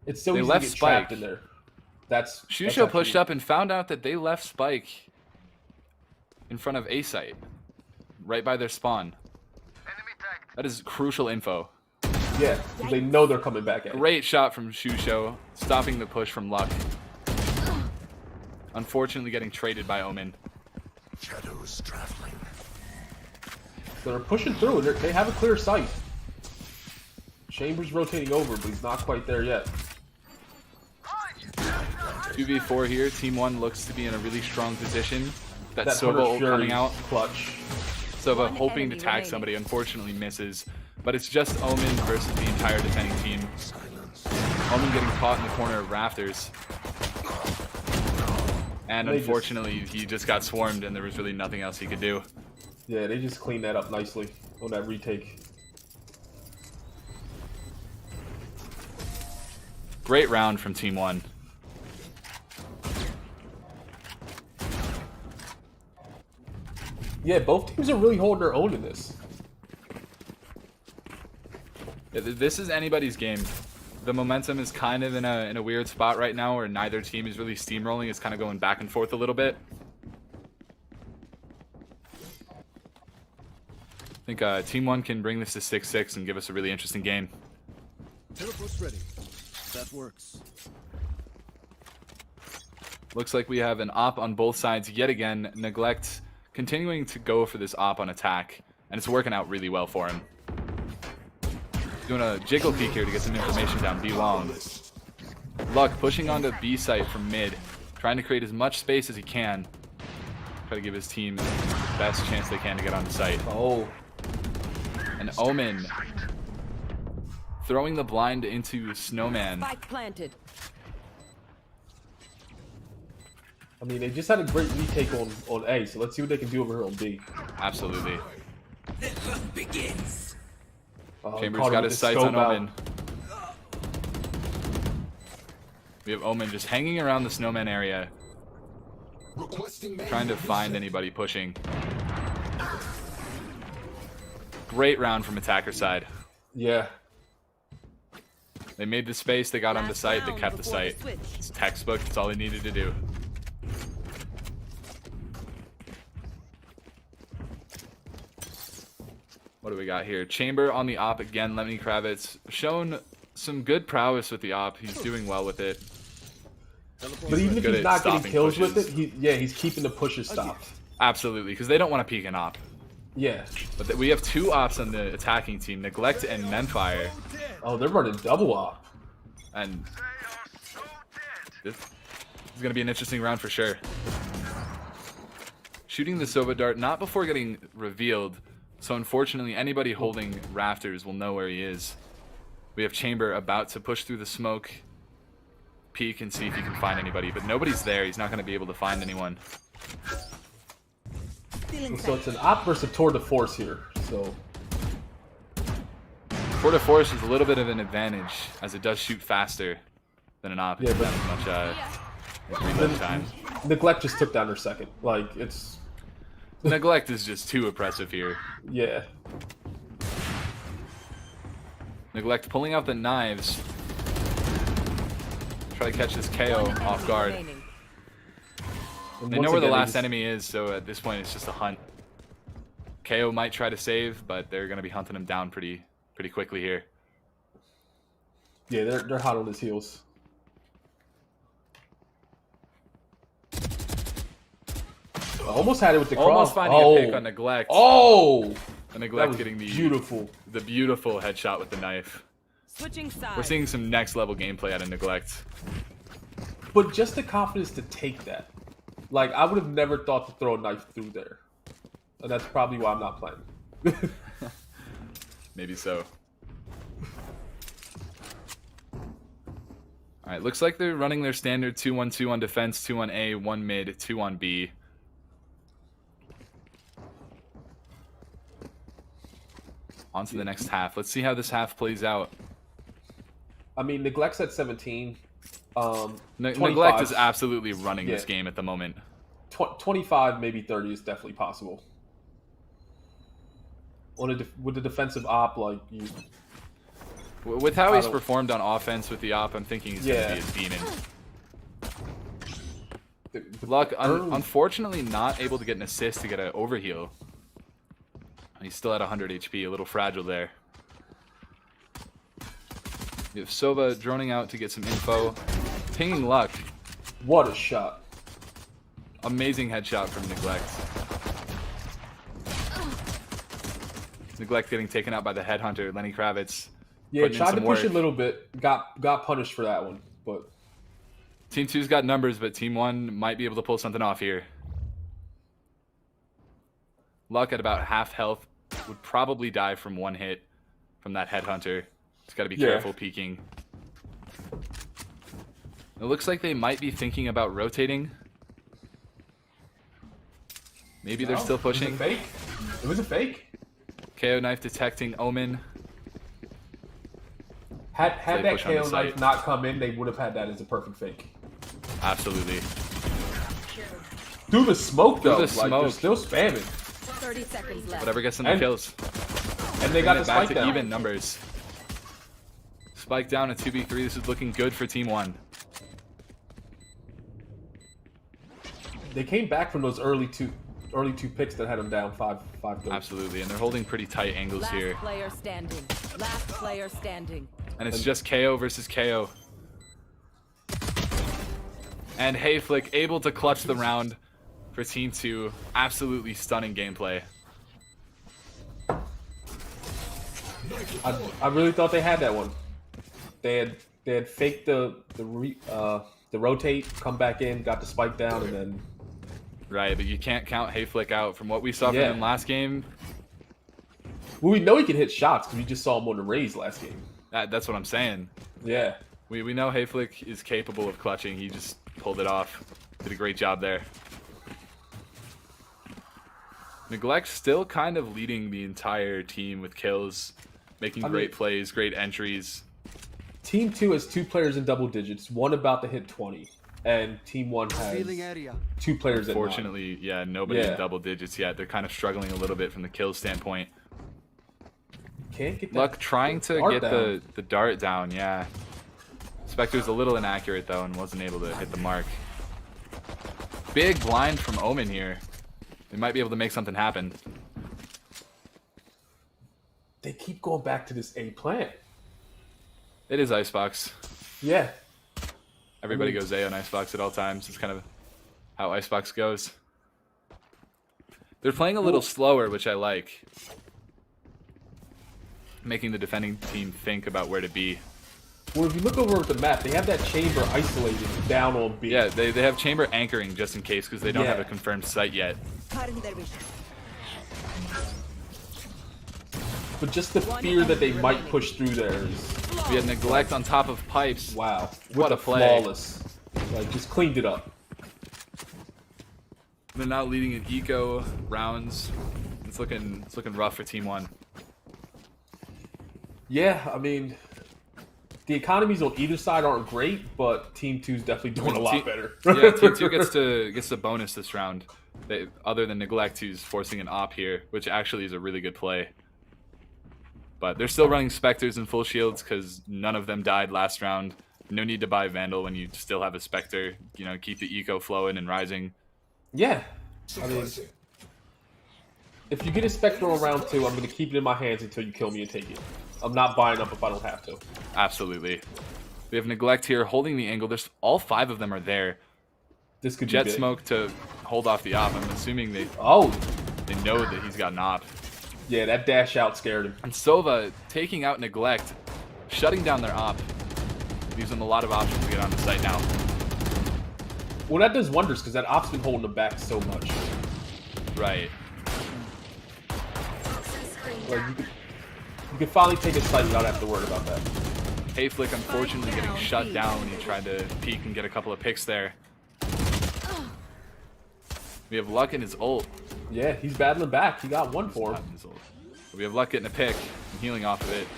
It's so They easy left to get Spike. trapped in there. That's Shusho pushed up and found out that they left Spike in front of A site, right by their spawn. That is crucial info. Yeah, they know they're coming back at it. Great shot from Shusho, stopping the push from Luck. Unfortunately getting traded by Omen. Shadows traveling. So they're pushing through, and they have a clear sight. Chambers rotating over, but he's not quite there yet. 2v4 here. Team 1 looks to be in a really strong position. That That Sova Hunter ult Fury coming out. clutch. Sova One hoping to enemy tag remaining. somebody, unfortunately misses. But it's just Omen versus the entire defending team. Omen getting caught in the corner of rafters. And They just- unfortunately, he just got swarmed and there was really nothing else he could do. Yeah, they just cleaned that up nicely on that retake. Great round from Team 1. Yeah, both teams are really holding their own in this. Yeah, this is anybody's game. The momentum is kind of in a weird spot right now where neither team is really steamrolling. It's kind of going back and forth a little bit. I think Team 1 can bring this to 6-6 and give us a really interesting game. Teleport's ready. That works. Looks like we have an op on both sides yet again. Neglect continuing to go for this op on attack, and it's working out really well for him. Doing a jiggle peek here to get some information down B long. Luck pushing onto B site from mid, trying to create as much space as he can. Try to give his team the best chance they can to get on the site. Oh, And Omen throwing the blind into Snowman. Spike planted. I mean, they just had a great retake on A, so let's see what they can do over here on B. Absolutely. Chambers caught him got with his the sights on scope out. Omen. We have Omen just hanging around the Snowman area, Requesting trying to find anybody pushing. Great round from attacker side. Yeah. They made the space, they got on the Last site, they round kept the before the site. switch. It's textbook, it's all they needed to do. What do we got here? Chamber on the op again. Lenny Kravitz shown some good prowess with the op. He's doing well with it. But even if good he's at not getting stopping kills with pushes. it, he's keeping the pushes stopped. Absolutely, because they don't want to peek an op. Yeah. But we have 2 ops on the attacking team, Neglect and Menfire. Oh, they're running double op. And this is going to be an interesting round for sure. Shooting the Sova Dart not before getting revealed. So unfortunately, anybody holding rafters will know where he is. We have Chamber about to push through the smoke. Peek and see if he can find anybody. But nobody's there. He's not going to be able to find anyone. So it's an op versus a tour de force here. So Tour de Force is a little bit of an advantage as it does shoot faster than an op. Yeah, It but- doesn't have as much reload time. Neglect just took down their second. Like it's Neglect is just too oppressive here. yeah. Neglect pulling out the knives. Try to catch this KO One off enemy guard. remaining. And They once know where the again, last just- enemy is, so at this point it's just a hunt. KO might try to save, but they're going to be hunting him down pretty quickly here. Yeah, they're hot on his heels. I almost had it with the cross. Almost finding a pick on Neglect. Oh, And that Neglect was getting the beautiful. beautiful headshot with the knife. Switching sides. We're seeing some next level gameplay out of Neglect. But just the confidence to take that. Like, I would have never thought to throw a knife through there. And that's probably why I'm not playing. Maybe so. Alright, looks like they're running their standard 2-1-2 on defense, 2 on A, 1 mid, 2 on B. On to the next half. Let's see how this half plays out. I mean, Neglect's at 17. Neglect 25. is absolutely running this Yeah. game at the moment. 25, maybe 30 is definitely possible. With the defensive op, like, you... With how I he's don't- performed on offense with the op, I'm thinking he's going Yeah. to be a demon. the Luck, early- unfortunately, not able to get an assist to get an overheal. He's still at 100 HP, a little fragile there. We have Sova droning out to get some info. Pinging Luck. What a shot. Amazing headshot from Neglect. Neglect getting taken out by the headhunter, Lenny Kravitz. Yeah, putting in tried to some push work. a little bit. Got punished for that one, but... Team 2's got numbers, but Team 1 might be able to pull something off here. Luck at about half health would probably die from one hit from that headhunter. Just got to be Yeah. careful peeking. It looks like they might be thinking about rotating. Maybe they're still pushing. It was a fake. It was a fake. KO knife detecting Omen. Had They that push on the KO knife site. not come in, they would have had that as a perfect fake. Absolutely. Through the smoke, Through though. the Like, smoke. they're still spamming. 30 seconds left. Whatever gets them the And- kills. And they got Bring the it back spike to down. even numbers. Spike down at 2v3. This is looking good for Team 1. They came back from those early two picks that had them down 5-0. Absolutely, and they're holding pretty tight angles Last here. player standing. Last player standing. And it's just KO versus KO. And Hayflick able to clutch the round for Team 2. Absolutely stunning gameplay. I really thought they had that one. They had faked the rotate, come back in, got the spike down, and then Right, but you can't count Hayflick out. From what we saw from Yeah. him last game, well, we know he can hit shots because we just saw him on the Rays last game. that's what I'm saying. Yeah, We know Hayflick is capable of clutching. He just pulled it off. Did a great job there. Neglect still kind of leading the entire team with kills, making I mean- great plays, great entries. Team 2 has 2 players in double digits, one about to hit 20, and Team 1 has 2 players at 9. Fortunately, yeah, nobody in Yeah. double digits yet. They're kind of struggling a little bit from the kill standpoint. Can't get that. Luck trying to dart get down. the dart down, yeah. Spectre's a little inaccurate though and wasn't able to hit the mark. Big blind from Omen here. They might be able to make something happen. they keep going back to this A plant. It is Icebox. Yeah. Everybody goes A on Icebox at all times. It's kind of how Icebox goes. They're playing a little slower, which I like. Making the defending team think about where to be. Well, if you look over at the map, they have that chamber isolated down on B. Yeah, they have chamber anchoring just in case because they don't have a confirmed site yet. But just the fear that they might push through there is... We had Neglect on top of Pipes. Wow. What a play. Flawless. Like, just cleaned it up. They're now leading in eco rounds. It's looking rough for Team 1. Yeah, I mean, the economies on either side aren't great, but Team 2's definitely doing a lot better. Yeah, Team 2 gets the bonus this round. Other than Neglect, who's forcing an op here, which actually is a really good play. But they're still running Spectres and full shields because none of them died last round. No need to buy Vandal when you still have a Spectre. You know, keep the eco flowing and rising. Yeah. I mean, if you get a Spectre on round 2, I'm going to keep it in my hands until you kill me and take it. I'm not buying up if I don't have to. Absolutely. We have Neglect here holding the angle. There's all 5 of them are there. This could Jet be big. Smoke to hold off the op. I'm assuming they know that he's got an op. Yeah, that dash out scared him. And Sova taking out Neglect, shutting down their op. Gives them a lot of options to get on the site now. Well, that does wonders because that op's been holding them back so much. Right. Like, you can finally take a site without having to worry about that. Hayflick unfortunately getting shut down when he tried to peek and get a couple of picks there. We have Luck in his ult. Yeah, he's battling back. He got one for him. We have Luck getting a pick and healing off of it.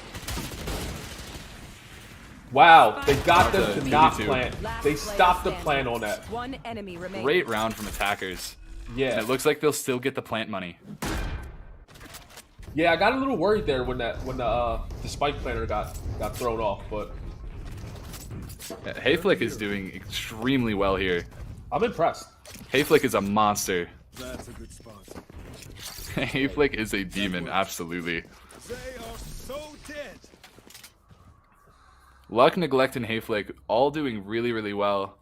Wow, they got them to not 2v2. plant. They stopped the plant on that. One enemy remaining. Great round from attackers. Yeah. And it looks like they'll still get the plant money. Yeah, I got a little worried there when the spike planter got thrown off, but Hayflick is doing extremely well here. I'm impressed. Hayflick is a monster. That's a good spot. Hayflick is a demon, absolutely. They are so dead. Luck, Neglect, and Hayflick all doing really, really well,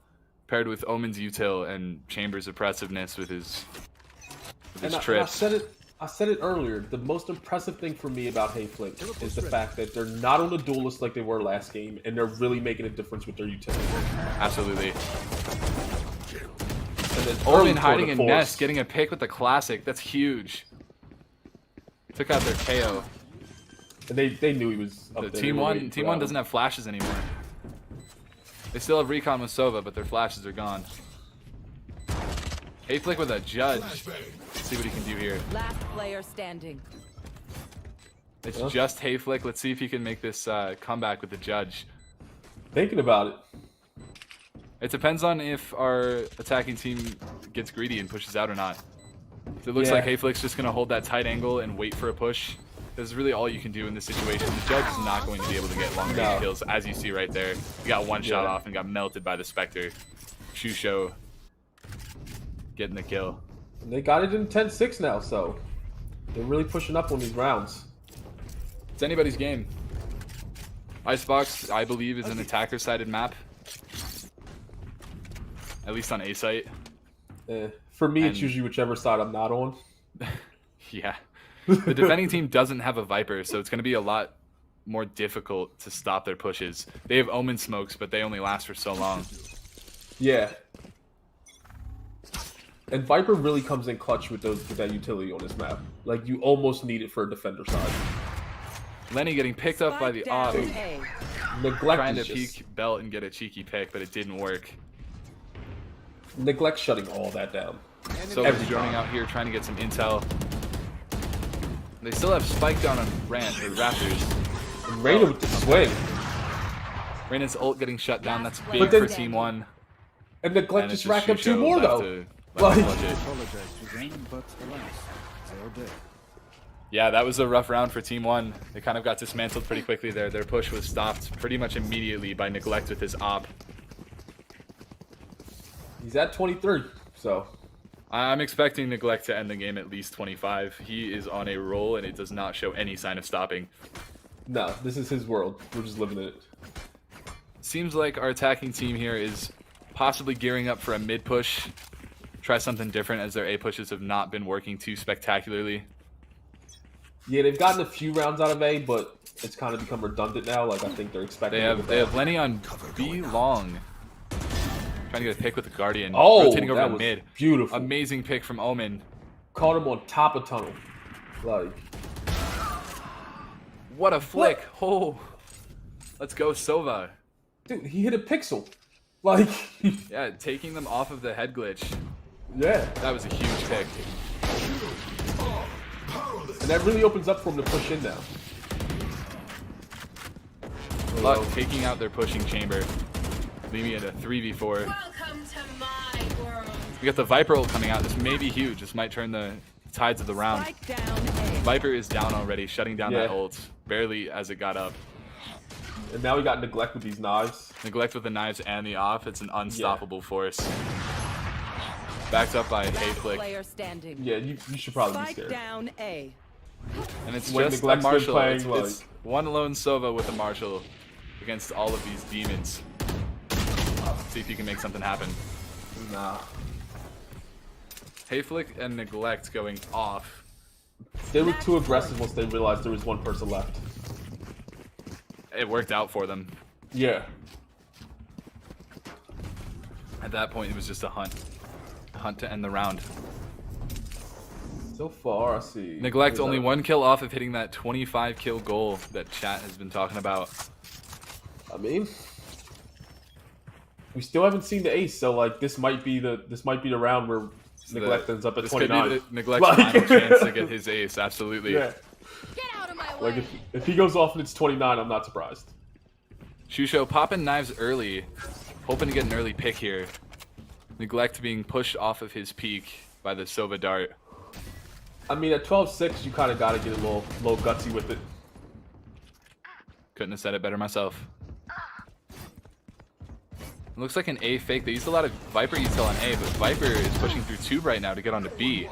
paired with Omen's util and Chambers' oppressiveness with his trips. I said it earlier. The most impressive thing for me about Hayflick is the fact that they're not on the duelist like they were last game, and they're really making a difference with their utility. Absolutely. And then Omen hiding in Nest, getting a pick with the classic. That's huge. Took out their KO. And they knew he was up there. Team 1 doesn't have flashes anymore. They still have recon with Sova, but their flashes are gone. Hayflick with a judge. Let's see what he can do here. Last player standing. It's just Hayflick. Let's see if he can make this comeback with the judge. Thinking about it. It depends on if our attacking team gets greedy and pushes out or not. It looks like Hayflick's just going to hold that tight angle and wait for a push. This is really all you can do in this situation. The judge is not going to be able to get long-range kills, as you see right there. He got one shot off and got melted by the Spectre. Shusho getting the kill. And they got it in 10-6 now, so they're really pushing up on these rounds. It's anybody's game. Icebox, I believe, is an attacker-sided map. At least on A site. For me, it's usually whichever side I'm not on. Yeah. The defending team doesn't have a Viper, so it's going to be a lot more difficult to stop their pushes. They have Omen smokes, but they only last for so long. Yeah. And Viper really comes in clutch with that utility on this map. Like, you almost need it for a defender side. Lenny getting picked up by the op. Neglect Trying to is just... peek Belt and get a cheeky pick, but it didn't work. Neglect shutting all that down. So he's droning out here trying to get some intel. They still have Spike down on Raptors. And Reyna with the swing. Reyna's ult getting shut down. That's big for Team 1. And Neglect And just it's racked up 2 Shusho more, left though. to Like, clutch it. Apologize to Rain, but alas, they are dead. Yeah, that was a rough round for Team 1. They kind of got dismantled pretty quickly there. Their push was stopped pretty much immediately by Neglect with his op. he's at 23, so... I'm expecting Neglect to end the game at least 25. He is on a roll, and it does not show any sign of stopping. No, this is his world. We're just living in it. Seems like our attacking team here is possibly gearing up for a mid push. Try something different, as their A pushes have not been working too spectacularly. Yeah, they've gotten a few rounds out of A, but it's kind of become redundant now. Like, I think they're expecting... They have Lenny on B long. Trying to get a pick with the Guardian. Oh, rotating over that to was mid. beautiful. Amazing pick from Omen. Caught him on top of tunnel. Like... What a flick. Oh. Let's go, Sova. Dude, he hit a pixel. Like... Yeah, taking them off of the head glitch. yeah. That was a huge pick. And that really opens up for him to push in now. Luck taking out their pushing chamber. Leaving it a 3v4. Welcome to my world. We got the Viper ult coming out. This may be huge. This might turn the tides of the round. Spike down A. Viper is down already, shutting down that Yeah. ult. Barely as it got up. And now we got Neglect with these knives. Neglect with the knives and the off. It's an unstoppable force. Backed up by Last A-Flick. player standing. Yeah, you should probably be Spike scared. down A. And it's When just a Neglect's been Marshall. playing, It's one lone Sova with a Marshall against all of these demons. See if you can make something happen. Nah. Hayflick and Neglect going off. They were too aggressive once they realized there was one person left. It worked out for them. Yeah. At that point, it was just a hunt. A hunt to end the round. So far, I see. Neglect What is only that? 1 kill off of hitting that 25 kill goal that chat has been talking about. I mean, we still haven't seen the ace, so like this might be the round where Neglect ends up at This could 29. be the Neglect's Like- final chance to get his ace, absolutely. Yeah. Get out of my way. Like if he goes off and it's 29, I'm not surprised. Shusho popping knives early, hoping to get an early pick here. Neglect being pushed off of his peak by the Sova dart. I mean, at 12-6, you kind of got to get a little gutsy with it. Couldn't have said it better myself. It looks like an A fake. They used a lot of Viper util on A, but Viper is pushing through tube right now to get onto B.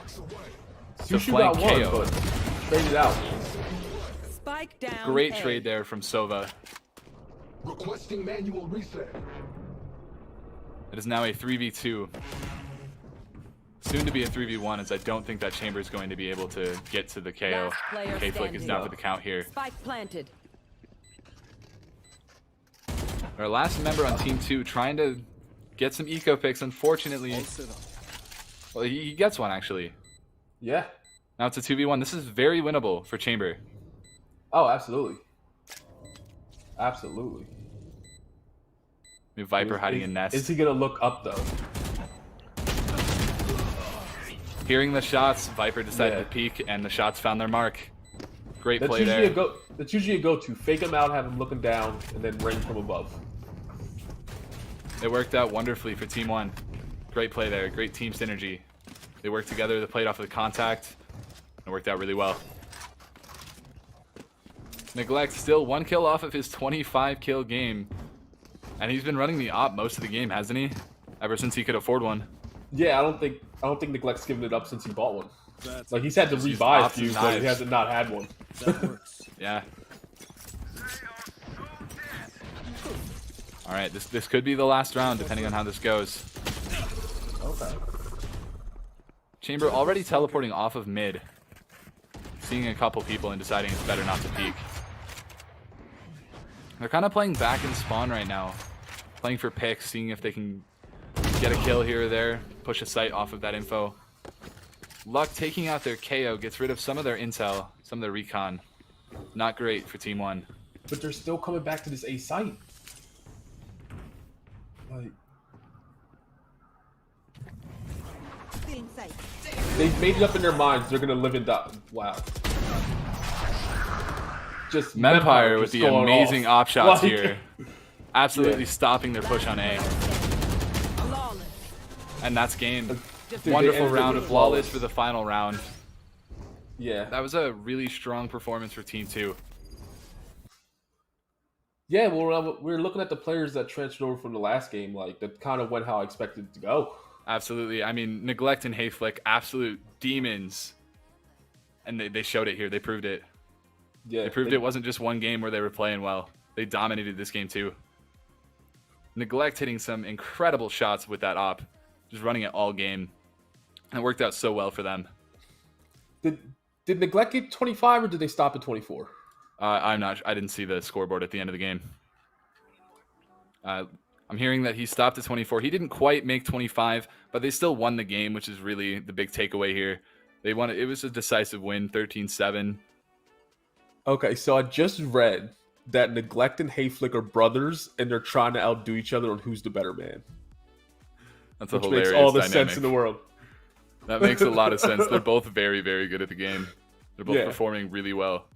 To Sushu got flank one, KO. but traded out. Spike down Great A. trade there from Sova. Requesting manual reset. It is now a 3v2. Soon to be a 3v1, as I don't think that Chamber is going to be able to get to the KO. Last player K-Flick is standing. down for the count here. Spike planted. Our last member on Team 2 trying to get some eco picks. Unfortunately, well, he gets one actually. Yeah. Now it's a 2v1. This is very winnable for Chamber. Oh, absolutely. Absolutely. We have Viper hiding in nest. Is he gonna look up though? Hearing the shots, Viper decided Yeah. to peek, and the shots found their mark. Great That's play usually there. That's usually a go-to. Fake him out, have him looking down, and then rain from above. It worked out wonderfully for Team 1. Great play there. Great team synergy. They worked together. They played off of the contact. It worked out really well. Neglect still 1 kill off of his 25 kill game. And he's been running the op most of the game, hasn't he? Ever since he could afford one. Yeah, I don't think Neglect's given it up since he bought one. That's Like he's had to Just use rebuy a ops and few, but he knives. hasn't not had one. that works. Yeah. All right, this could be the last round, depending on how this goes. Okay. Chamber already teleporting off of mid. Seeing a couple people and deciding it's better not to peek. They're kind of playing back in spawn right now. Playing for picks, seeing if they can get a kill here or there. Push a sight off of that info. Luck taking out their KO gets rid of some of their intel, some of their recon. Not great for Team 1. But they're still coming back to this A site. Like they've made it up in their minds they're gonna live and die. Wow. Just Mempire with just the going amazing off. op shots Like- here. Absolutely Yeah. stopping their push on A. Flawless. And that's game. Dude, they Wonderful ended it round. with Flawless for the final round. Yeah. That was a really strong performance for Team 2. Yeah, well, we're looking at the players that transferred over from the last game. Like that kind of went how I expected it to go. Absolutely. I mean, Neglect and Hayflick, absolute demons. And they showed it here. They proved it. Yeah, They proved it wasn't just one game where they were playing well. They dominated this game too. Neglect hitting some incredible shots with that op. Just running it all game. And it worked out so well for them. Did Neglect get 25 or did they stop at 24? I didn't see the scoreboard at the end of the game. I'm hearing that he stopped at 24. He didn't quite make 25, but they still won the game, which is really the big takeaway here. They won it. It was a decisive win, 13-7. Okay, so I just read that Neglect and Hayflick are brothers, and they're trying to outdo each other on who's the better man. That's a Which hilarious makes all the dynamic. sense in the world. That makes a lot of sense. They're both very, very good at the game. They're both Yeah. performing really well.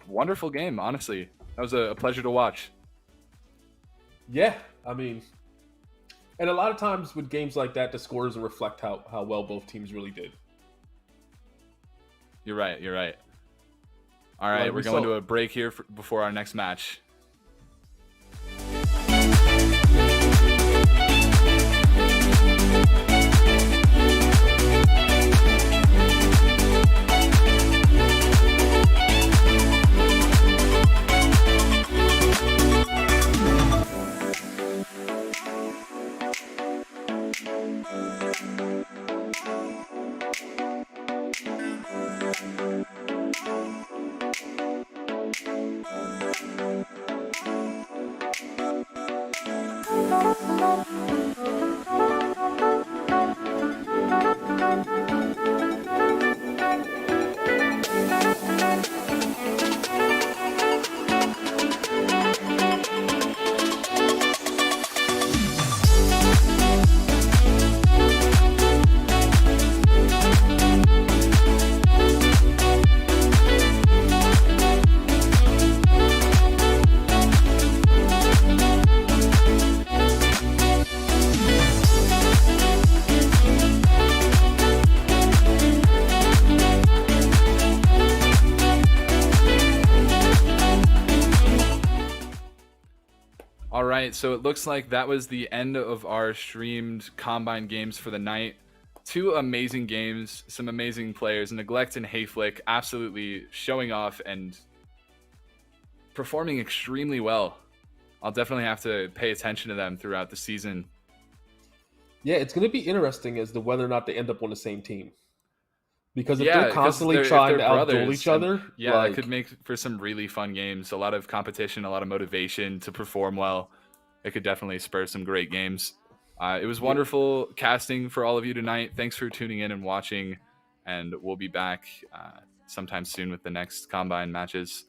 Wonderful game, honestly. That was a pleasure to watch. Yeah, I mean, and a lot of times with games like that, the score doesn't reflect how well both teams really did. You're right. All right, Like, we're we going saw- to a break here before our next match. All right, so it looks like that was the end of our streamed Combine games for the night. Two amazing games, some amazing players. Neglect and Hayflick absolutely showing off and performing extremely well. I'll definitely have to pay attention to them throughout the season. Yeah, it's going to be interesting as to whether or not they end up on the same team. Because if Yeah, they're 'cause constantly if trying they're to outduel brothers, each other, yeah, like, that could make for some really fun games. A lot of competition, a lot of motivation to perform well. It could definitely spur some great games. It was wonderful casting for all of you tonight. Thanks for tuning in and watching, and we'll be back sometime soon with the next Combine matches.